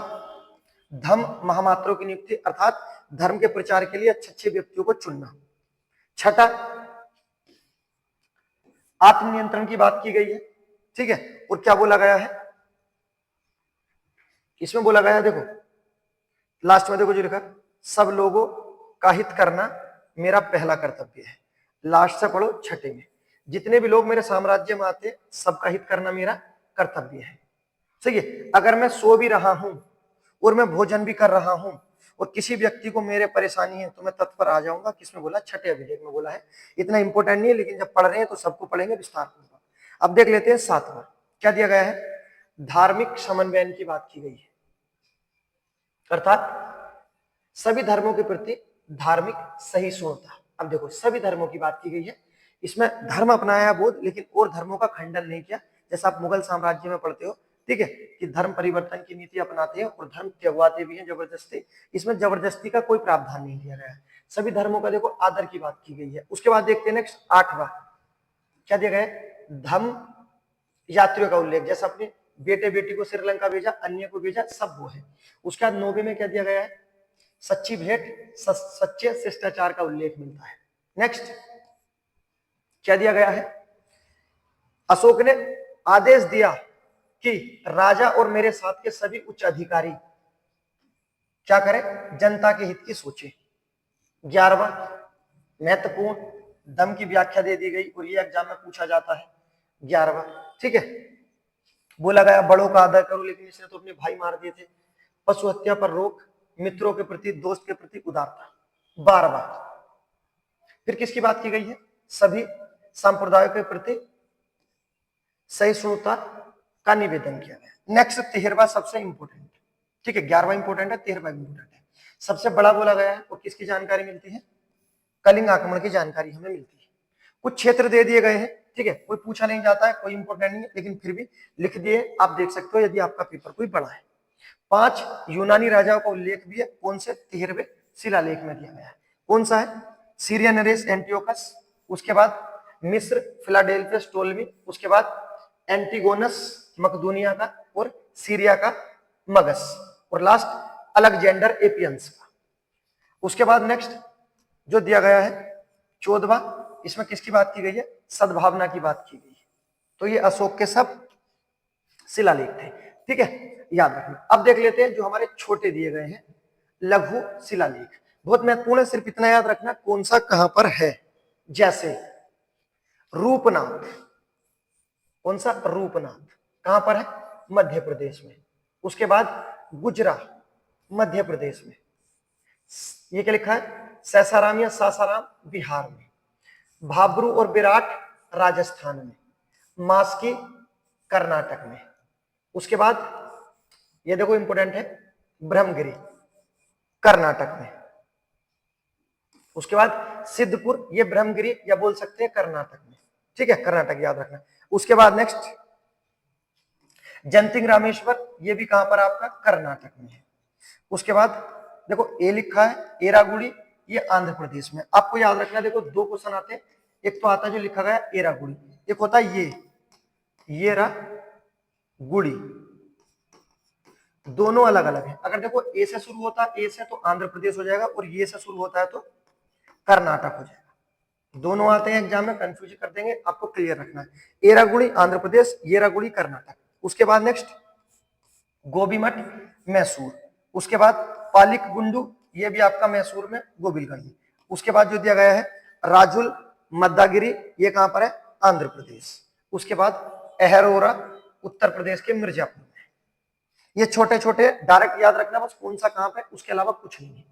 धर्म महामात्रों की नियुक्ति, अर्थात धर्म के प्रचार के लिए अच्छे अच्छे व्यक्तियों को चुनना। छठा, आत्मनियंत्रण की बात की गई है, ठीक है। और क्या बोला गया है इसमें, बोला गया है देखो लास्ट में देखो जो लिखा, सब लोगों का हित करना मेरा पहला कर्तव्य है। लास्ट से पढ़ो छठे में, जितने भी लोग मेरे साम्राज्य में आते सबका हित करना मेरा कर्तव्य है। सही है। अगर मैं सो भी रहा हूं और मैं भोजन भी कर रहा हूं और किसी व्यक्ति को मेरे परेशानी है तो मैं तत्पर आ जाऊंगा। किसमें बोला, छठे अभिलेख में बोला है। इतना इंपॉर्टेंट नहीं है, लेकिन जब पढ़ रहे हैं तो सबको पढ़ेंगे विस्तार पूर्वक। अब देख लेते हैं सातवां, क्या दिया गया है, धार्मिक समन्वय की बात की गई है, अर्थात सभी धर्मों के प्रति धार्मिक सहिष्णुता। अब देखो सभी धर्मों की बात की गई है, इसमें धर्म अपनाया बोध, लेकिन और धर्मों का खंडन नहीं किया। जैसा आप मुगल साम्राज्य में पढ़ते हो, ठीक है, कि धर्म परिवर्तन की नीति अपनाते हैं और धर्म त्यगवाते भी हैं जबरदस्ती। इसमें जबरदस्ती का कोई प्रावधान नहीं किया गया है, सभी धर्मों का देखो आदर की बात की गई है। उसके बाद देखते हैं नेक्स्ट आठवां, क्या दिया गया है, धर्म यात्रियों का उल्लेख, जैसा अपने बेटे बेटी को श्रीलंका भेजा, अन्य को भेजा, सब वो है। उसके बाद नौवे में क्या दिया गया है, सच्ची भेंट, सच्चे शिष्टाचार का उल्लेख मिलता है। नेक्स्ट क्या दिया गया है, अशोक ने आदेश दिया कि राजा और मेरे साथ के सभी उच्च अधिकारी क्या करें, जनता के हित की सोचे। 11वां महत्वपूर्ण, दम की व्याख्या दे दी गई और ये एग्जाम में पूछा जाता है। 11वां, ठीक है, बोला गया बड़ों का आदर करो, लेकिन इसने तो अपने भाई मार दिए थे। पशु हत्या पर रोक, मित्रों के प्रति, दोस्त के प्रति उदारता। 12वां, फिर किसकी बात की गई है, सभी संप्रदायों के प्रति सहिष्णुता का निवेदन किया गया। नेक्स्ट 13वां सबसे इंपोर्टेंट, ठीक है, 11वां इंपोर्टेंट है, 13वां इंपोर्टेंट है, सबसे बड़ा बोला गया है। और किसकी जानकारी मिलती है, कलिंग आक्रमण की जानकारी हमें मिलती है। कुछ क्षेत्र दे दिए गए हैं, ठीक है, कोई पूछा नहीं जाता है, कोई इंपोर्टेंट नहीं है, लेकिन फिर भी लिख दिए, आप देख सकते हो यदि आपका पेपर कोई बड़ा है। 5 यूनानी राजाओं का उल्लेख भी है, कौन से, 13वें शिलालेख में दिया गया है। कौन सा है, सीरिया नरेस एंटियोकस, उसके बाद मिस्र फिलाडेल्फियस टोलमी, उसके बाद एंटीगोनस मकदूनिया का और सीरिया का मगस, और लास्ट अलेक्जेंडर एपियंस का। उसके बाद नेक्स्ट जो दिया गया है 14वां, इसमें किसकी बात की गई है, सद्भावना की बात की गई है। तो ये अशोक के सब शिलालेख थे, ठीक है, याद रखना। अब देख लेते हैं जो हमारे छोटे दिए गए हैं लघु शिलालेख, बहुत महत्वपूर्ण है, सिर्फ इतना याद रखना कौन सा कहां पर है। जैसे रूपनाथ, कौन सा, रूपनाथ कहां पर है, मध्य प्रदेश में। उसके बाद गुजरा, मध्य प्रदेश में। ये क्या लिखा है, सैसाराम या सासाराम, बिहार में। भाब्रू और विराट, राजस्थान में। मास्की, कर्नाटक में। उसके बाद ये देखो इंपोर्टेंट है, ब्रह्मगिरी, कर्नाटक में। उसके बाद सिद्धपुर, ये ब्रह्मगिरी या बोल सकते हैं कर्नाटक में, ठीक है, कर्नाटक याद रखना। उसके बाद नेक्स्ट जंतिंग रामेश्वर, ये भी कहां पर आपका कर्नाटक में है। उसके बाद देखो ए लिखा है एरागुड़ी, ये आंध्र प्रदेश में। आपको याद रखना है, देखो दो क्वेश्चन आते हैं, एक तो आता है जो लिखा गया एरागुड़ी, एक होता है ये गुड़ी, दोनों अलग अलग है। अगर देखो ए से शुरू होता है, ए से तो आंध्र प्रदेश हो जाएगा, और ये से शुरू होता है तो कर्नाटक हो जाएगा। दोनों आते हैं एग्जाम में, कंफ्यूज कर देंगे, आपको क्लियर रखना है। एरागुड़ी आंध्र प्रदेश, येरागुड़ी कर्नाटक। उसके बाद नेक्स्ट गोबीमठ मैसूर। उसके बाद पालिक गुंडू, ये भी आपका मैसूर में गोबिलगंज। उसके बाद जो दिया गया है राजुल मद्दागिरी, ये कहां पर है आंध्र प्रदेश। उसके बाद अहरोरा उत्तर प्रदेश के मिर्जापुर में। ये छोटे छोटे डायरेक्ट याद रखना बस कौन सा कहां पे, उसके अलावा कुछ नहीं है।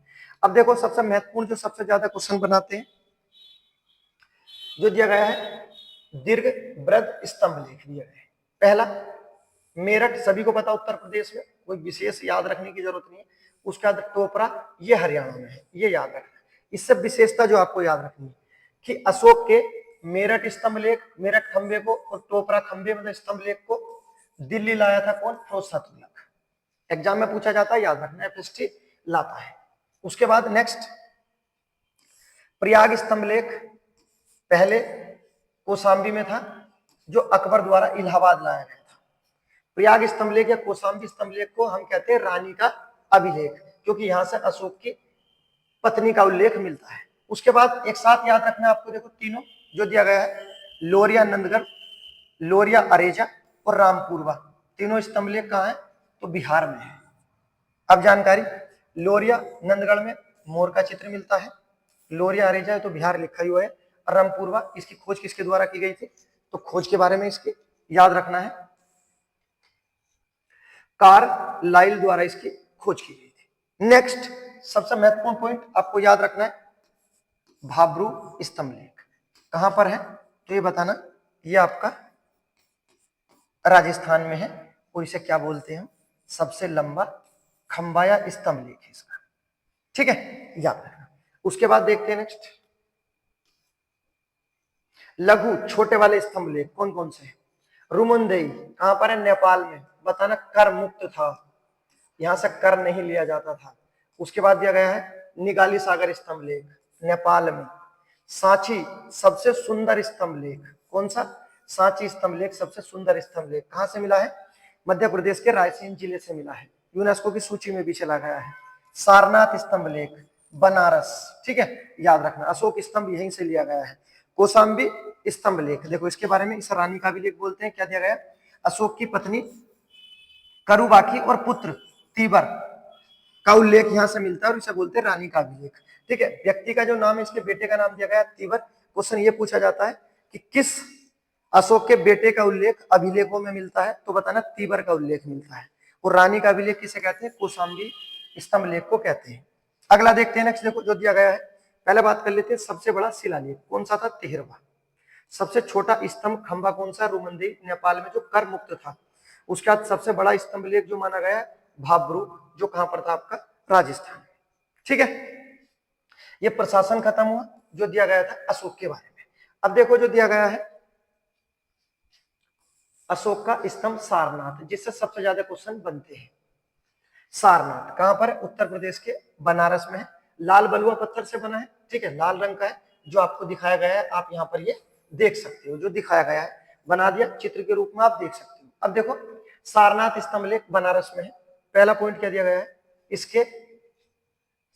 अब देखो सबसे महत्वपूर्ण जो सबसे ज्यादा क्वेश्चन बनाते हैं, जो दिया गया है दीर्घ वृत्त स्तंभ लेख दिया गया है। पहला मेरठ, सभी को पता उत्तर प्रदेश में, कोई विशेष याद रखने की जरूरत नहीं है। उसका टोपरा, ये हरियाणा में है, ये याद रखना है। इससे विशेषता जो आपको याद रखनी है कि अशोक के मेरठ स्तंभ लेख, मेरठ खंबे को, और टोपरा खंबे मतलब स्तंभ लेख को दिल्ली लाया था कौन, फिरोज तुगलक। एग्जाम में पूछा जाता है, याद रखना, एफएसटी लाता है। उसके बाद नेक्स्ट प्रयाग स्तंभ लेख, पहले कौशाम्बी में था, जो अकबर द्वारा इलाहाबाद लाया गया था। प्रयाग स्तंभ लेख या कौशाम्बी स्तंभ लेख को हम कहते हैं रानी का अभिलेख, क्योंकि यहां से अशोक की पत्नी का उल्लेख मिलता है। उसके बाद एक साथ याद रखना है आपको, देखो तीनों जो दिया गया है लोरिया नंदगढ़, लोरिया अरेजा और रामपुरवा, तीनों स्तंभ लेख कहां है, तो बिहार में है। अब जानकारी, लोरिया नंदगढ़ में मोर का चित्र मिलता है, लोरिया अरेजा है तो बिहार लिखा ही हुआ है, और रामपुरवा इसकी खोज किसके द्वारा की गई थी, तो खोज के बारे में इसकी याद रखना है, कार्लाइल द्वारा इसकी खोज की गई थी। नेक्स्ट सबसे महत्वपूर्ण पॉइंट आपको याद रखना है, भाब्रू स्तंभ लेख कहां पर है, तो ये बताना, ये आपका राजस्थान में है, और इसे क्या बोलते हैं, सबसे लंबा खंबाया स्तंभ लेख है इसका, ठीक है, याद रखना। उसके बाद देखते हैं नेक्स्ट लघु छोटे वाले स्तंभ लेख कौन कौन से हैं, रुमनदेई कहां पर है, नेपाल में, बताना कर मुक्त था, यहां से कर नहीं लिया जाता था। उसके बाद दिया गया है निगाली सागर स्तंभ लेख, नेपाल में। सांची सबसे सुंदर स्तंभ लेख, कौन सा, सांची स्तंभ लेख सबसे सुंदर स्तंभ लेख कहां से मिला है, मध्य प्रदेश के रायसेन जिले से मिला है, यूनेस्को की सूची में भी चला गया है। सारनाथ स्तंभ लेख बनारस, ठीक है, याद रखना, अशोक स्तंभ यहीं से लिया गया है। कौशाम्बी स्तंभ लेख, देखो इसके बारे में, इस रानी का भी लेख बोलते हैं, क्या दिया गया, अशोक की पत्नी करुबाकी और पुत्र तीबर का उल्लेख यहां से मिलता है, और इसे बोलते हैं रानी का अभिलेख, ठीक है। व्यक्ति का जो नाम है, इसके बेटे का नाम दिया गया तीबर। क्वेश्चन ये पूछा जाता है कि किस अशोक के बेटे का उल्लेख अभिलेखों में मिलता है, तो बताना तीबर का उल्लेख मिलता है। और रानी का अभिलेख किसे कहते हैं, कौशाम्बी स्तंभ लेख को कहते हैं। अगला देखते हैं नेक्स्ट, देखो जो दिया गया है, पहले बात कर लेते हैं सबसे बड़ा शिलालेख कौन सा था, तेहरवा। सबसे छोटा स्तंभ खंबा कौन सा, रुमनदेई नेपाल में जो कर मुक्त था। उसके बाद सबसे बड़ा स्तंभ लेख जो माना गया भाब्रू, जो कहां पर था, आपका राजस्थान, ठीक है। ये प्रशासन खत्म हुआ, जो दिया गया था अशोक के बारे में। अब देखो जो दिया गया है अशोक का स्तंभ सारनाथ, जिससे सबसे ज्यादा क्वेश्चन बनते हैं। सारनाथ कहां पर है, उत्तर प्रदेश के बनारस में है, लाल बलुआ पत्थर से बना है, ठीक है, लाल रंग का है, जो आपको दिखाया गया है, आप यहाँ पर ये देख सकते हो, जो दिखाया गया है बना दिया चित्र के रूप में, आप देख सकते हो। अब देखो सारनाथ स्तंभ लेख बनारस में है। पहला पॉइंट क्या दिया गया है, इसके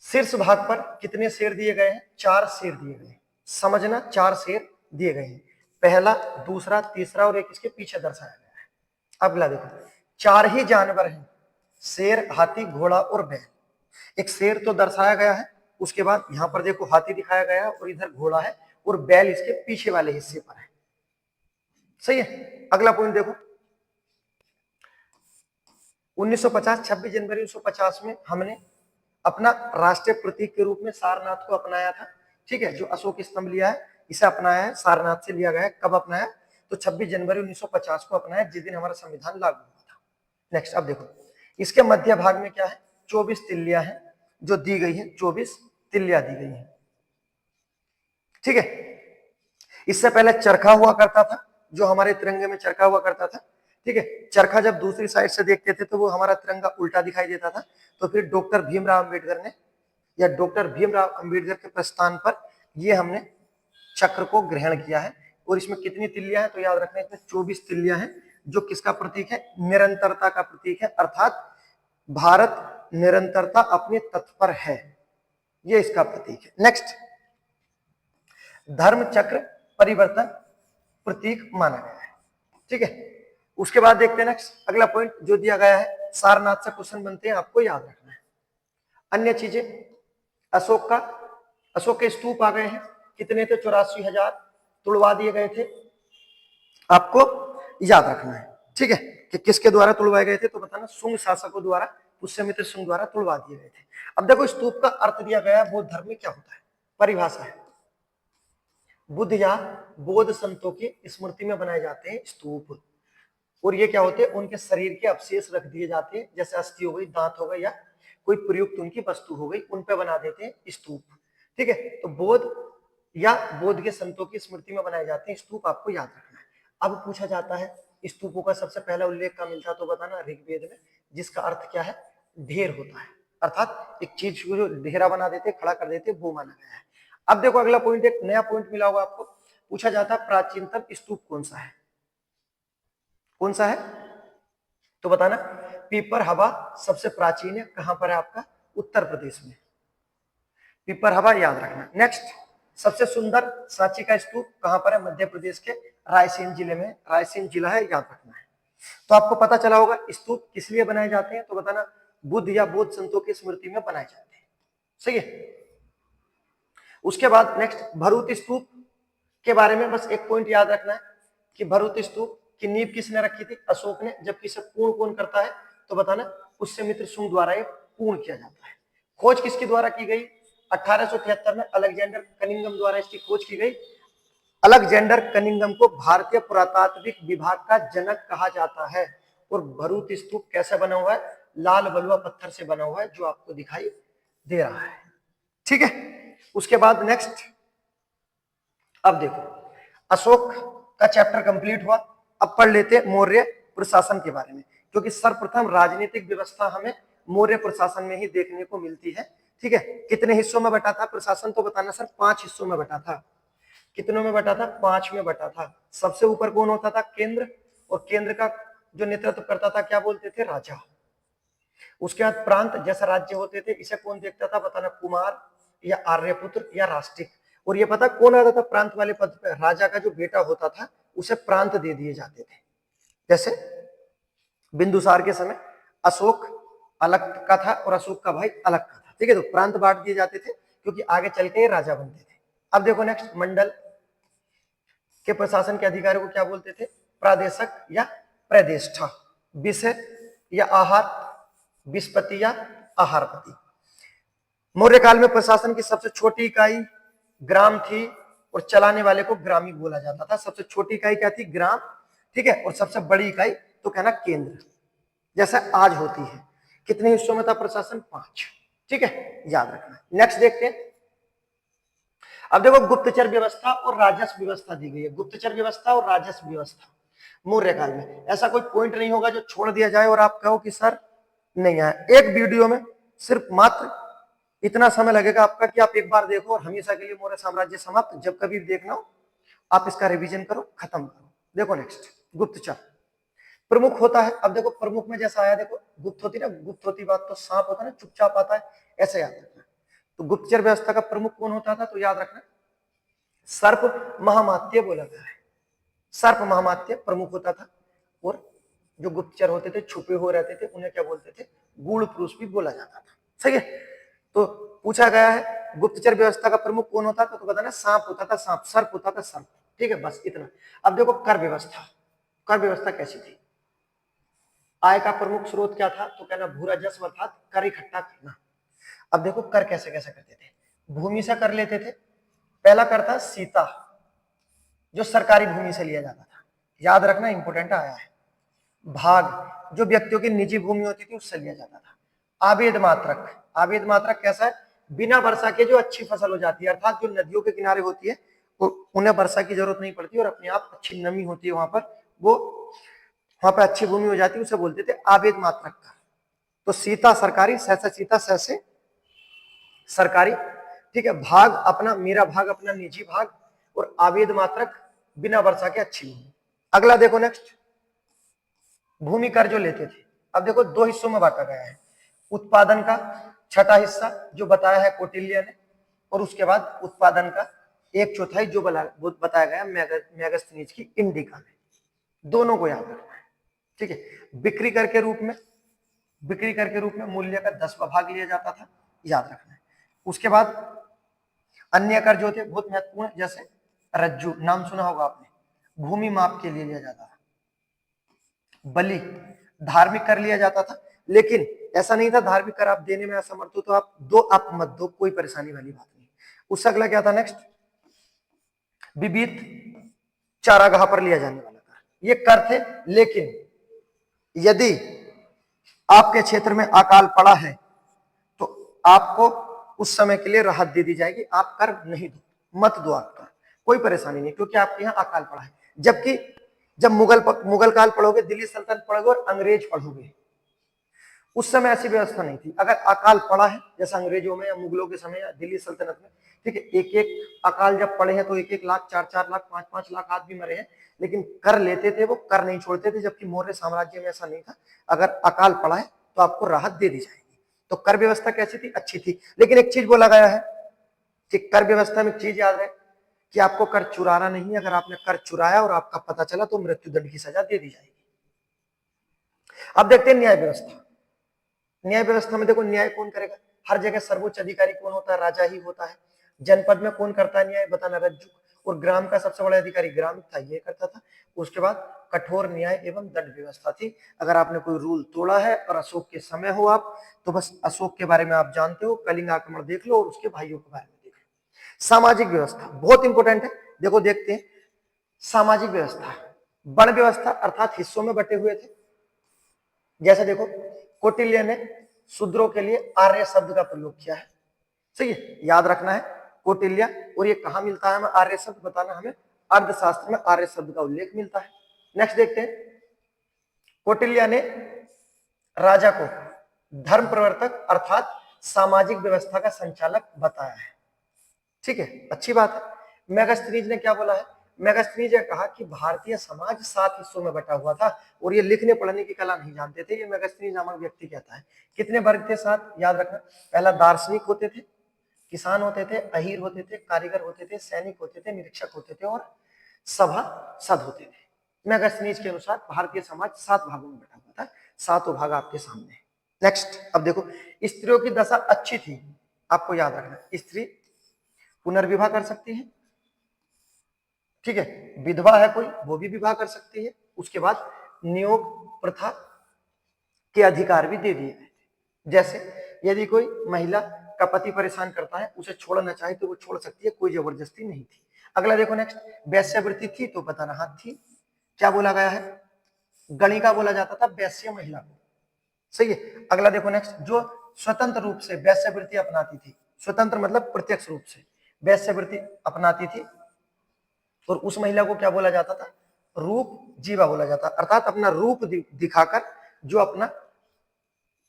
शीर्ष भाग पर कितने शेर दिए गए हैं, 4 शेर दिए गए हैं, समझना 4 शेर दिए गए हैं, पहला दूसरा तीसरा और एक इसके पीछे दर्शाया गया है। अगला देखो 4 ही जानवर हैं, शेर हाथी घोड़ा और बैल। एक शेर तो दर्शाया गया है, उसके बाद यहां पर देखो हाथी दिखाया गया है, और इधर घोड़ा है, और बैल इसके पीछे वाले हिस्से पर है, सही है। अगला पॉइंट देखो 1950 26 जनवरी 1950 में हमने अपना राष्ट्रीय प्रतीक के रूप में सारनाथ को अपनाया था, ठीक है, जो अशोक स्तंभ लिया है इसे अपनाया है, सारनाथ से लिया गया है। कब अपनाया, तो 26 जनवरी 1950 को अपनाया, जिस दिन हमारा संविधान लागू हुआ था। नेक्स्ट अब देखो इसके मध्य भाग में क्या है, 24 तिल्लियां हैं जो दी गई है, 24 तिल्लियां दी गई है, ठीक है। इससे पहले चरखा हुआ करता था, जो हमारे तिरंगे में चरखा हुआ करता था, ठीक है। चरखा जब दूसरी साइड से देखते थे तो वो हमारा तिरंगा उल्टा दिखाई देता था। तो फिर डॉक्टर भीमराव अम्बेडकर ने या डॉक्टर भीमराव अम्बेडकर के प्रस्थान पर ये हमने चक्र को ग्रहण किया है। और इसमें कितनी तिल्लियां हैं तो याद रखना, इसमें 24 तिल्लियां हैं, जो किसका प्रतीक है? निरंतरता का प्रतीक है, अर्थात भारत निरंतरता अपने तत्पर है, ये इसका प्रतीक है। नेक्स्ट, धर्म चक्र परिवर्तन प्रतीक माना गया है। ठीक है, उसके बाद देखते हैं नेक्स्ट अगला पॉइंट जो दिया गया है, सारनाथ से क्वेश्चन बनते हैं, आपको याद रखना है। अन्य चीजें, अशोक के स्तूप आ गए हैं, कितने थे? 84,000 तुड़वा दिए गए थे, आपको याद रखना है। ठीक है, कि किसके द्वारा तुड़वाए गए थे तो बताना, शुंग शासकों द्वारा, पुष्यमित्र शुंग द्वारा तुड़वा दिए गए थे। अब देखो स्तूप का अर्थ दिया गया है, बौद्ध धर्म में क्या होता है, परिभाषा है, बुद्ध या बौद्ध संतों की स्मृति में बनाए जाते हैं स्तूप। और ये क्या होते हैं? उनके शरीर के अवशेष रख दिए जाते हैं, जैसे अस्थि हो गई, दांत हो गई, या कोई प्रयुक्त उनकी वस्तु हो गई, उन पे बना देते हैं स्तूप। ठीक है, तो बौद्ध या बौद्ध के संतों की स्मृति में बनाए जाते हैं स्तूप, आपको याद रखना है। अब पूछा जाता है स्तूपों का सबसे पहला उल्लेख कहाँ मिलता, तो बताना ऋग्वेद में, जिसका अर्थ क्या है? ढेर होता है, अर्थात एक चीज को जो ढेरा बना देते, खड़ा कर देते, वो माना गया है। अब देखो अगला पॉइंट, एक नया पॉइंट मिला होगा आपको, पूछा जाता है प्राचीनतम स्तूप कौन सा है? कौन सा है तो बताना, पीपर हवा सबसे प्राचीन है, कहां पर है आपका? उत्तर प्रदेश में, पीपर हवा याद रखना। नेक्स्ट, सबसे सुंदर सांची का स्तूप कहां पर है? मध्य प्रदेश के रायसेन जिले में, रायसेन जिला है, याद रखना है। तो आपको पता चला होगा स्तूप किस लिए बनाए जाते हैं, तो बताना बुद्ध या बौद्ध संतों की स्मृति में बनाए जाते हैं। सही है। उसके बाद नेक्स्ट, भरूच स्तूप के बारे में बस एक पॉइंट याद रखना है कि भरूच स्तूप की नींव किसने रखी थी? अशोक ने। जबकि इसे पूर्ण कौन करता है तो बताना, पुष्यमित्र शुंग द्वारा ये पूर्ण किया जाता है। खोज किसके द्वारा की गई? 1873 में अलेक्जेंडर कनिंघम द्वारा इसकी खोज की गई। अलेक्जेंडर कनिंघम को भारतीय पुरातात्विक विभाग का जनक कहा जाता है। और भरूच स्तूप कैसे बना हुआ है? लाल बलुआ पत्थर से बना हुआ है, जो आपको दिखाई दे रहा है। ठीक है, उसके बाद नेक्स्ट, अब देखो अशोक का चैप्टर कंप्लीट हुआ। अब पढ़ लेते हैं मौर्य प्रशासन के बारे में, क्योंकि सर्वप्रथम राजनीतिक व्यवस्था हमें मौर्य प्रशासन में ही देखने को मिलती है। ठीक है, कितने हिस्सों में बटा था प्रशासन तो बताना सर? 5 हिस्सों में बटा था। कितनों में बटा था? 5 में बटा था। सबसे ऊपर कौन होता था? केंद्र, और केंद्र का जो नेतृत्व करता था क्या बोलते थे? राजा। उसके बाद प्रांत जैसा राज्य होते थे, इसे कौन देखता था बताना? कुमार या आर्यपुत्र या राष्ट्रिक। और ये पता कौन आता था प्रांत वाले पद पे? राजा का जो बेटा होता था उसे प्रांत दे दिए जाते थे। जैसे बिंदुसार के समय अशोक अलग का था और अशोक का भाई अलग का था। ठीक है, तो प्रांत बांट दिए जाते थे, क्योंकि आगे चल के राजा बनते थे। अब देखो नेक्स्ट, मंडल के प्रशासन के अधिकारी को क्या बोलते थे? प्रादेशक या प्रदेष्ठा। विषय या आहार, विस्पति या आहारपति। मौर्य काल में प्रशासन की सबसे छोटी इकाई ग्राम थी, और चलाने वाले को ग्रामी बोला जाता था। सबसे छोटी इकाई क्या थी? ग्राम। ठीक है, और सबसे बड़ी इकाई तो कहना केंद्र, जैसा आज होती है। कितने हिस्सों में था प्रशासन? 5। ठीक है, याद रखना। नेक्स्ट देखते हैं, अब देखो गुप्तचर व्यवस्था और राजस्व व्यवस्था दी गई है। गुप्तचर व्यवस्था और राजस्व व्यवस्था मौर्य काल में, ऐसा कोई पॉइंट नहीं होगा जो छोड़ दिया जाए और आप कहो कि सर नहीं आया। एक वीडियो में सिर्फ मात्र इतना समय लगेगा आपका कि आप एक बार देखो और हमेशा के लिए मौर्य साम्राज्य समाप्त। जब कभी देखना हो आप इसका रिवीजन करो, खत्म करो। देखो नेक्स्ट, गुप्तचर प्रमुख होता है। अब देखो प्रमुख में जैसा आया, देखो गुप्त होती ना, गुप्त होती बात तो सांप होता है ना, चुपचाप आता है, ऐसे याद रखना। तो गुप्तचर व्यवस्था का प्रमुख कौन होता था तो याद रखना, सर्प महामात्य बोला गया है। सर्प महामात्य प्रमुख होता था। और जो गुप्तचर होते थे, छुपे हुए रहते थे, उन्हें क्या बोलते थे? गूढ़ पुरुष भी बोला जाता था। सही है, तो पूछा गया है गुप्तचर व्यवस्था का प्रमुख कौन होता था तो बताना सांप होता था, सांप। सर्प होता था सर्प। ठीक है, बस इतना। अब देखो कर व्यवस्था। कर व्यवस्था कैसी थी? आय का प्रमुख स्रोत क्या था तो कहना भू राजस्व, अर्थात कर इकट्ठा करना। अब देखो कर कैसे कैसे करते थे? भूमि से कर लेते थे। पहला कर था सीता, जो सरकारी भूमि से लिया जाता था, याद रखना, इंपोर्टेंट आया है। भाग, जो व्यक्तियों की निजी भूमि होती थी उससे लिया जाता था। आवेद मात्रक, आवेद मात्रक कैसा है? बिना वर्षा के जो अच्छी फसल हो जाती है, अर्थात जो नदियों के किनारे होती है उन्हें वर्षा की जरूरत नहीं पड़ती और अपने आप अच्छी नमी होती है वहां पर, वो वहां पे अच्छी भूमि हो जाती, उसे बोलते थे आवेद मात्रक का। तो सीता सरकारी, सहसा सीता, सहसे सरकारी। ठीक है, भाग अपना, मेरा भाग अपना निजी भाग, और आवेद मात्रक बिना वर्षा के अच्छी भूमि। अगला देखो नेक्स्ट, भूमि कर जो लेते थे। अब देखो दो हिस्सों में बांटा गया है, उत्पादन का छठा हिस्सा जो बताया है कौटिल्य ने, और उसके बाद उत्पादन का एक चौथाई जो बताया गया मेगास्थनीज की इंडिका में। दोनों को याद रखना है। ठीक है, बिक्री कर के रूप में, बिक्री कर के रूप में मूल्य का 10वां भाग लिया जाता था, याद रखना है। उसके बाद अन्य कर जो थे बहुत महत्वपूर्ण, जैसे रज्जु, नाम सुना होगा आपने, भूमि माप के लिए लिया जाता था। बलि, धार्मिक कर लिया जाता था, लेकिन ऐसा नहीं था धार्मिक कर आप देने में असमर्थ हो तो आप दो, आप मत दो, कोई परेशानी वाली बात नहीं। उससे अगला क्या था नेक्स्ट, विविध चारागाह पर लिया जाने वाला कर। ये कर थे, लेकिन यदि आपके क्षेत्र में अकाल पड़ा है तो आपको उस समय के लिए राहत दे दी जाएगी, आप कर नहीं दो, मत दो आप कर, कोई परेशानी नहीं, क्योंकि आपके यहाँ अकाल पड़ा है। जबकि जब मुगल काल पढ़ोगे, दिल्ली सल्तनत पढ़ोगे और अंग्रेज पढ़ोगे, उस समय ऐसी व्यवस्था नहीं थी। अगर अकाल पड़ा है जैसा अंग्रेजों में या मुगलों के समय या दिल्ली सल्तनत में, ठीक है, एक एक अकाल जब पड़े हैं तो 1-1 लाख, 4-4 लाख, 5-5 लाख आदमी मरे हैं, लेकिन कर लेते थे, वो कर नहीं छोड़ते थे। जबकि मौर्य साम्राज्य में ऐसा नहीं था, अगर अकाल पड़ा है तो आपको राहत दे दी जाएगी। तो कर व्यवस्था कैसी थी, अच्छी थी। लेकिन एक चीज बोला गया है कि कर व्यवस्था में चीज याद रहे कि आपको कर चुराना नहीं, अगर आपने कर चुराया और आपका पता चला तो मृत्युदंड की सजा दे दी जाएगी। अब देखते हैं न्याय व्यवस्था। न्याय व्यवस्था में देखो, न्याय कौन करेगा, हर जगह सर्वोच्च अधिकारी कौन होता है, राजा ही होता है। जनपद में कौन करता है न्याय, बताना, रज्जु। और ग्राम का सबसे बड़ा अधिकारी ग्राम था, ये करता था। उसके बाद कठोर न्याय एवं दंड व्यवस्था थी। अगर आपने कोई रूल तोड़ा है और अशोक के समय हो आप, तो बस अशोक के बारे में आप जानते हो, कलिंग आक्रमण देख लो और उसके भाइयों के बारे में देख लो। सामाजिक व्यवस्था बहुत इंपॉर्टेंट है, देखो देखते हैं। सामाजिक व्यवस्था, वर्ण व्यवस्था अर्थात हिस्सों में बटे हुए थे। जैसे देखो, कौटिल्य ने शूद्रों के लिए आर्य शब्द का प्रयोग किया है, सही है, याद रखना है कौटिल्य। और ये कहां मिलता है हमें आर्य शब्द, बताना हमें, अर्थशास्त्र में आर्य शब्द का उल्लेख मिलता है। नेक्स्ट देखते हैं, कौटिल्य ने राजा को धर्म प्रवर्तक अर्थात सामाजिक व्यवस्था का संचालक बताया है। ठीक है, अच्छी बात है। मेगास्थनीज ने क्या बोला है, मेगास्थनीज ने कहा कि भारतीय समाज 7 हिस्सों में बटा हुआ था और ये लिखने पढ़ने की कला नहीं जानते थे। ये मेगास्थनीज नामक व्यक्ति कहता है। कितने वर्ग थे 7, याद रखना। पहला दार्शनिक होते थे, किसान होते थे, अहीर होते थे, कारीगर होते थे, सैनिक होते थे, निरीक्षक होते थे और सभासद होते थे। मेगास्थनीज के अनुसार भारतीय समाज 7 भागों में बटा हुआ था। 7 भाग आपके सामने। नेक्स्ट, अब देखो, स्त्रियों की दशा अच्छी थी, आपको याद रखना। स्त्री पुनर्विवाह कर सकती है, ठीक है, विधवा है कोई, वो भी विवाह कर सकती है। उसके बाद नियोग प्रथा के अधिकार भी दे दिए गए थे। जैसे यदि कोई महिला का पति परेशान करता है, उसे छोड़ना चाहे तो वो छोड़ सकती है, कोई जबरदस्ती नहीं थी। अगला देखो नेक्स्ट, वैश्यावृत्ति थी तो बताना, हाँ थी। क्या बोला गया है, गणिका बोला जाता था वैश्य महिला को, सही है। अगला देखो नेक्स्ट, जो स्वतंत्र रूप से वैश्यावृत्ति अपनाती थी, स्वतंत्र मतलब प्रत्यक्ष रूप से वैश्यावृत्ति अपनाती थी, और उस महिला को क्या बोला जाता था, रूप जीवा बोला जाता, अर्थात अपना रूप दिखाकर जो अपना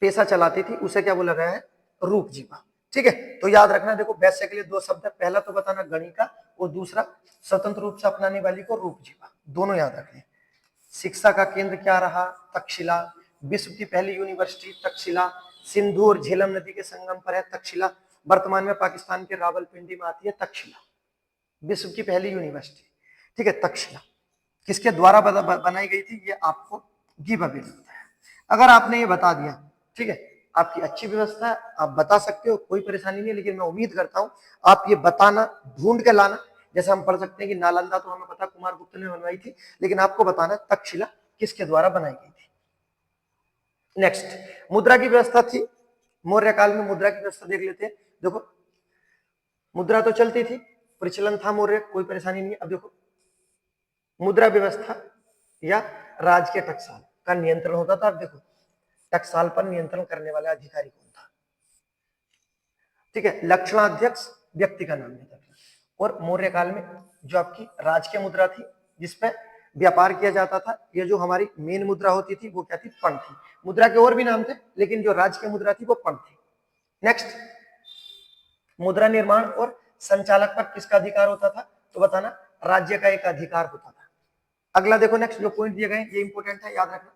पेशा चलाती थी उसे क्या बोला गया है, रूप जीवा। ठीक है, तो याद रखना, देखो वैश्य के लिए 2 शब्द है, पहला तो बताना गणिका और दूसरा स्वतंत्र रूप से अपनाने वाली को रूप जीवा, दोनों याद रखें। शिक्षा का केंद्र क्या रहा, तक्षशिला। विश्व की पहली यूनिवर्सिटी तक्षशिला, सिंधु और झेलम नदी के संगम पर है तक्षशिला। वर्तमान में पाकिस्तान के रावलपिंडी में आती है तक्षशिला, विश्व की पहली यूनिवर्सिटी, ठीक है, तक्षशिला। किसके द्वारा बनाई गई थी, ये आपको गिव अवे मिलता है अगर आपने ये बता दिया। ठीक है, आपकी अच्छी व्यवस्था है, आप बता सकते हो, कोई परेशानी नहीं है। लेकिन मैं उम्मीद करता हूं आप ये बताना, ढूंढ के लाना। जैसे हम पढ़ सकते हैं कि नालंदा तो हमें पता कुमार गुप्त ने बनवाई थी, लेकिन आपको बताना तक्षशिला किसके द्वारा बनाई गई थी। नेक्स्ट, मुद्रा की व्यवस्था थी। मौर्य काल में मुद्रा की व्यवस्था देख लेते हैं। देखो, मुद्रा तो चलती थी, प्रचलन था मौर्य, कोई परेशानी नहीं। अब देखो, मुद्रा व्यवस्था या राजकीय टकसाल का नियंत्रण होता था। अब देखो, टकसाल पर नियंत्रण करने वाला अधिकारी कौन था, ठीक है, लक्षणाध्यक्ष व्यक्ति का नाम लेता था। और मौर्य काल में जो आपकी राजकीय मुद्रा थी, जिसपे व्यापार किया जाता था। ये जो हमारी मेन मुद्रा होती थी वो क्या थी, पण थी। मुद्रा के और भी नाम थे, लेकिन जो राज्य की मुद्रा थी वो पण थी। नेक्स्ट, मुद्रा निर्माण और संचालक पर किसका अधिकार होता था, तो बताना राज्य का एक अधिकार होता था। अगला देखो, नेक्स्ट जो पॉइंट दिए गए ये इंपॉर्टेंट है, याद रखना।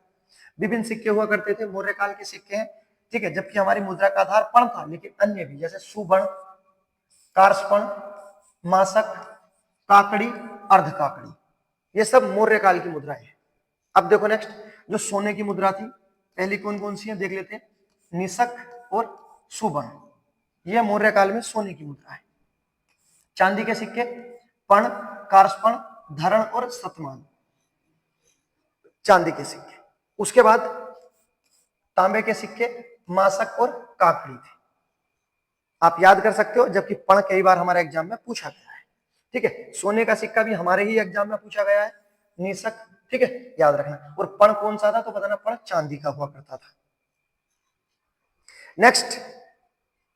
विभिन्न सिक्के हुआ करते थे, मौर्य काल के सिक्के हैं, ठीक है, जबकि हमारी मुद्रा का आधार पण था, लेकिन अन्य भी जैसे सुवर्ण, कार्षपण, मासक, काकड़ी, अर्ध काकड़ी, ये सब मौर्य काल की मुद्राएं हैं। अब देखो नेक्स्ट, जो सोने की मुद्रा थी पहली कौन कौन सी है देख लेते हैं, निषक और सुवर्ण, यह मौर्य काल में सोने की मुद्रा है। चांदी के सिक्के पण, कार्षपण, धरण और शतमान, चांदी के सिक्के। उसके बाद तांबे के सिक्के मासक और काकड़ी थे, आप याद कर सकते हो, जबकि पण कई बार हमारे एग्जाम में पूछा गया है, ठीक है। सोने का सिक्का भी हमारे ही एग्जाम में पूछा गया है, निषक, ठीक है, याद रखना। और पण कौन सा था, तो बताना पण चांदी का हुआ करता था। नेक्स्ट,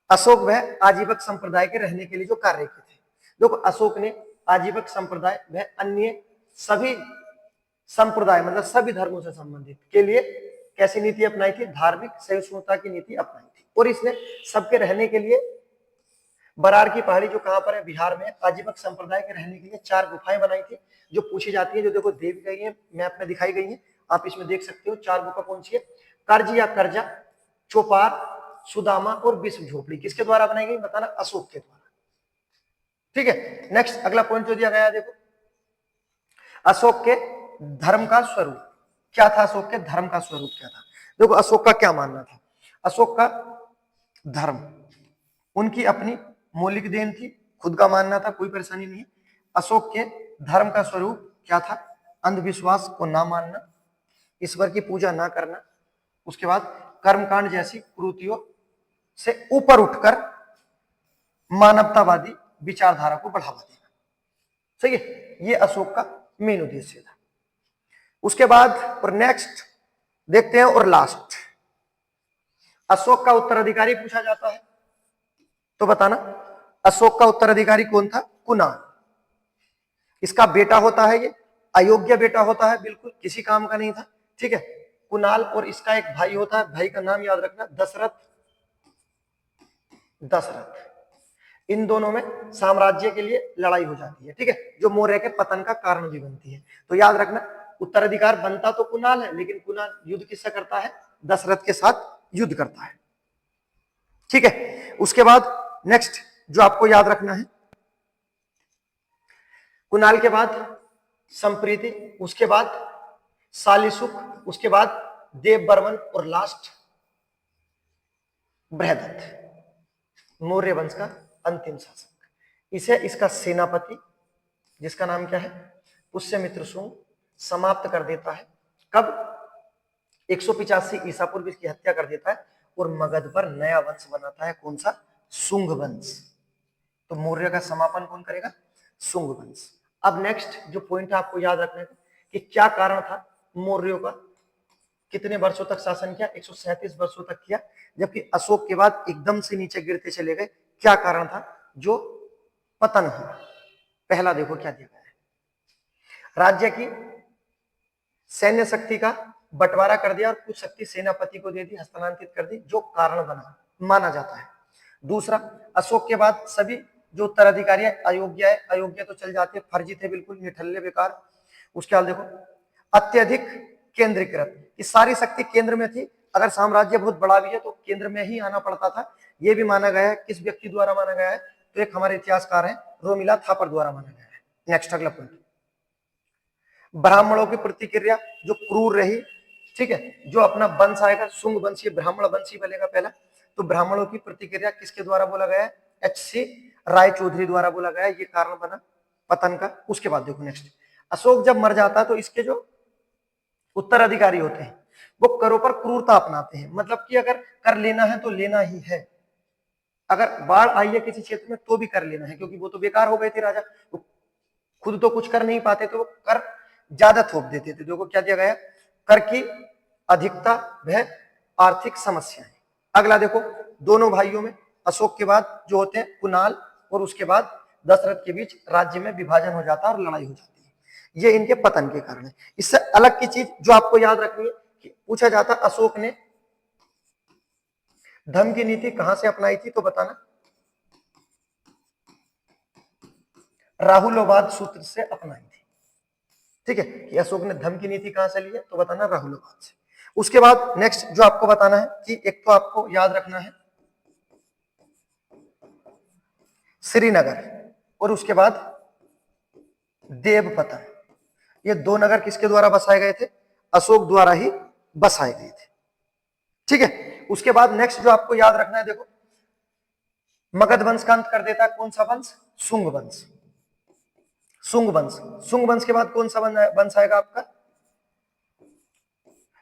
अशोक वह आजीवक संप्रदाय के रहने के लिए जो कार्य किए थे। देखो अशोक ने आजीवक संप्रदाय वह अन्य सभी संप्रदाय मतलब सभी धर्मों से संबंधित के लिए कैसी नीति अपनाई थी, धार्मिक सहिष्णुता की नीति अपनाई थी। और इसने सबके रहने के लिए बरार की पहाड़ी जो कहां पर है, बिहार में, आजीवक संप्रदाय के रहने के लिए 4 गुफाएं बनाई थी जो पूछी जाती है, जो देखो देवी गई है, मैप में दिखाई गई है, आप इसमें देख सकते हो। 4 गुफा कौन सी है, कर्ज या कर्जा, चौपार, सुदामा और विश्व झोपड़ी, किसके द्वारा बनाई गई, बताना अशोक के द्वारा, ठीक है। नेक्स्ट अगला पॉइंट जो दिया गया है, देखो अशोक के धर्म का स्वरूप क्या था, अशोक के धर्म का स्वरूप क्या था। देखो अशोक का क्या मानना था, अशोक का धर्म उनकी अपनी मौलिक देन थी, खुद का मानना था, कोई परेशानी नहीं। अशोक के धर्म का स्वरूप क्या था, अंधविश्वास को ना मानना, ईश्वर की पूजा ना करना, उसके बाद कर्मकांड जैसी कुरीतियों से ऊपर उठकर मानवतावादी विचारधारा को बढ़ावा देना, सही है, ये अशोक का मेन उद्देश्य था। उसके बाद और नेक्स्ट देखते हैं और लास्ट, अशोक का उत्तराधिकारी पूछा जाता है, तो बताना अशोक का उत्तराधिकारी कौन था, कुणाल। इसका बेटा होता है, ये अयोग्य बेटा होता है, बिल्कुल किसी काम का नहीं था, ठीक है, कुणाल। और इसका एक भाई होता है, भाई का नाम याद रखना, दशरथ। दशरथ, इन दोनों में साम्राज्य के लिए लड़ाई हो जाती है, ठीक है, जो मौर्य के पतन का कारण भी बनती है। तो याद रखना उत्तराधिकार बनता तो कुणाल है, लेकिन कुणाल युद्ध किससे करता है, दशरथ के साथ युद्ध करता है, ठीक है। उसके बाद नेक्स्ट जो आपको याद रखना है, कुणाल के बाद संप्रीति, उसके बाद शालीसुख, उसके बाद देव बर्मन और लास्ट बृहदत्त, मौर्य वंश का अंतिम शासक। इसे इसका सेनापति जिसका नाम क्या है, पुष्यमित्र शुंग, समाप्त कर देता है। कब, 185 ईसा पूर्व इसकी हत्या कर देता है और मगध पर नया वंश बनाता है, कौन सा, शुंग वंश। तो मौर्य का समापन कौन करेगा, शुंग वंश। अब नेक्स्ट जो पॉइंट आपको याद रखने का कि क्या कारण था मौर्यों का, कितने वर्षों तक शासन किया, 137 वर्षों तक किया, जबकि अशोक के बाद एकदम से नीचे गिरते चले गए। क्या कारण था जो पतन हुआ, पहला देखो क्या दिया गया है, राज्य की सैन्य शक्ति का बंटवारा कर दिया और कुछ शक्ति सेनापति को दे दी, हस्तांतरित कर दी, जो कारण बना माना जाता है। दूसरा, अशोक के बाद सभी जो उत्तराधिकारी अयोग्य है, अयोग्य तो चल जाते, फर्जी थे, बिल्कुल निठल्ले बेकार। उसके बाद देखो अत्यधिक केंद्रीकृत, ये सारी शक्ति केंद्र में थी, अगर साम्राज्य बहुत बड़ा भी है तो केंद्र में ही आना पड़ता था। यह भी माना गया है, किस व्यक्ति द्वारा माना गया है, तो एक हमारे इतिहासकार हैं रोमिला थापर द्वारा माना गया है। नेक्स्ट अगला पॉइंट, ब्राह्मणों की प्रतिक्रिया जो क्रूर रही, ठीक है, जो अपना वंश आएगा शुंग वंशी ब्राह्मण वंशी बनेगा पहला, तो ब्राह्मणों की प्रतिक्रिया किसके द्वारा बोला गया है, एच.सी. राय चौधरी द्वारा बोला गया है, ये कारण बना पतन का। उसके बाद देखो नेक्स्ट, अशोक जब मर जाता है तो इसके जो उत्तराधिकारी होते हैं वो करों पर क्रूरता अपनाते हैं, मतलब कि अगर कर लेना है तो लेना ही है, अगर बाढ़ आई है किसी क्षेत्र में तो भी कर लेना है, क्योंकि वो तो बेकार हो गए थे राजा, वो खुद तो कुछ कर नहीं पाते थे, वो कर ज्यादा थोप देते थे। देखो क्या दिया गया, कर की अधिकता वह आर्थिक समस्याएं। अगला देखो, दोनों भाइयों में अशोक के बाद जो होते हैं कुणाल और उसके बाद दशरथ के बीच राज्य में विभाजन हो जाता है और लड़ाई हो जाती है। ये इनके पतन के कारण है। इससे अलग की चीज जो आपको याद रखनी है कि पूछा जाता अशोक ने धम्म की नीति कहां से अपनाई थी, तो बताना राहुलोवाद सूत्र से अपनाई थी। ठीक है, कि अशोक ने धम्म की नीति कहां से ली है, तो बताना राहुलोवाद से। उसके बाद नेक्स्ट जो आपको बताना है कि एक तो आपको याद रखना है श्रीनगर और उसके बाद देवपतन। ये दो नगर किसके द्वारा बसाए गए थे, अशोक द्वारा ही बसाए गए थे। ठीक है, उसके बाद नेक्स्ट जो आपको याद रखना है, देखो मगध वंश का अंत कर देता है कौन सा वंश, शुंग वंश। शुंग वंश, शुंग वंश के बाद कौन सा वंश आएगा आपका,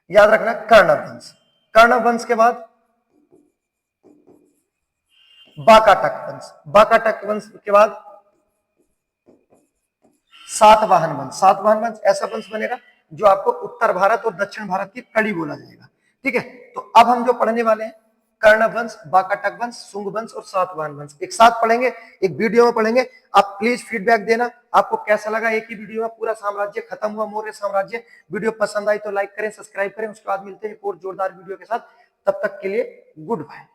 याद रखना कर्ण वंश। कर्ण वंश के बाद बाकाटक वंश, बाकाटक वंश के बाद सातवाहन वंश। सातवाहन वंश ऐसा वंश बनेगा जो आपको उत्तर भारत और दक्षिण भारत की कड़ी बोला जाएगा। ठीक है, तो अब हम जो पढ़ने वाले हैं कर्ण वंश, बाकाटक वंश, शुंग वंश और सातवाहन वंश एक साथ पढ़ेंगे, एक वीडियो में पढ़ेंगे। आप प्लीज फीडबैक देना आपको कैसा लगा, एक ही वीडियो में पूरा साम्राज्य खत्म हुआ, मौर्य साम्राज्य। वीडियो पसंद आई तो लाइक करें, सब्सक्राइब करें। उसके बाद मिलते हैं एक और जोरदार वीडियो के साथ, तब तक के लिए गुड बाय।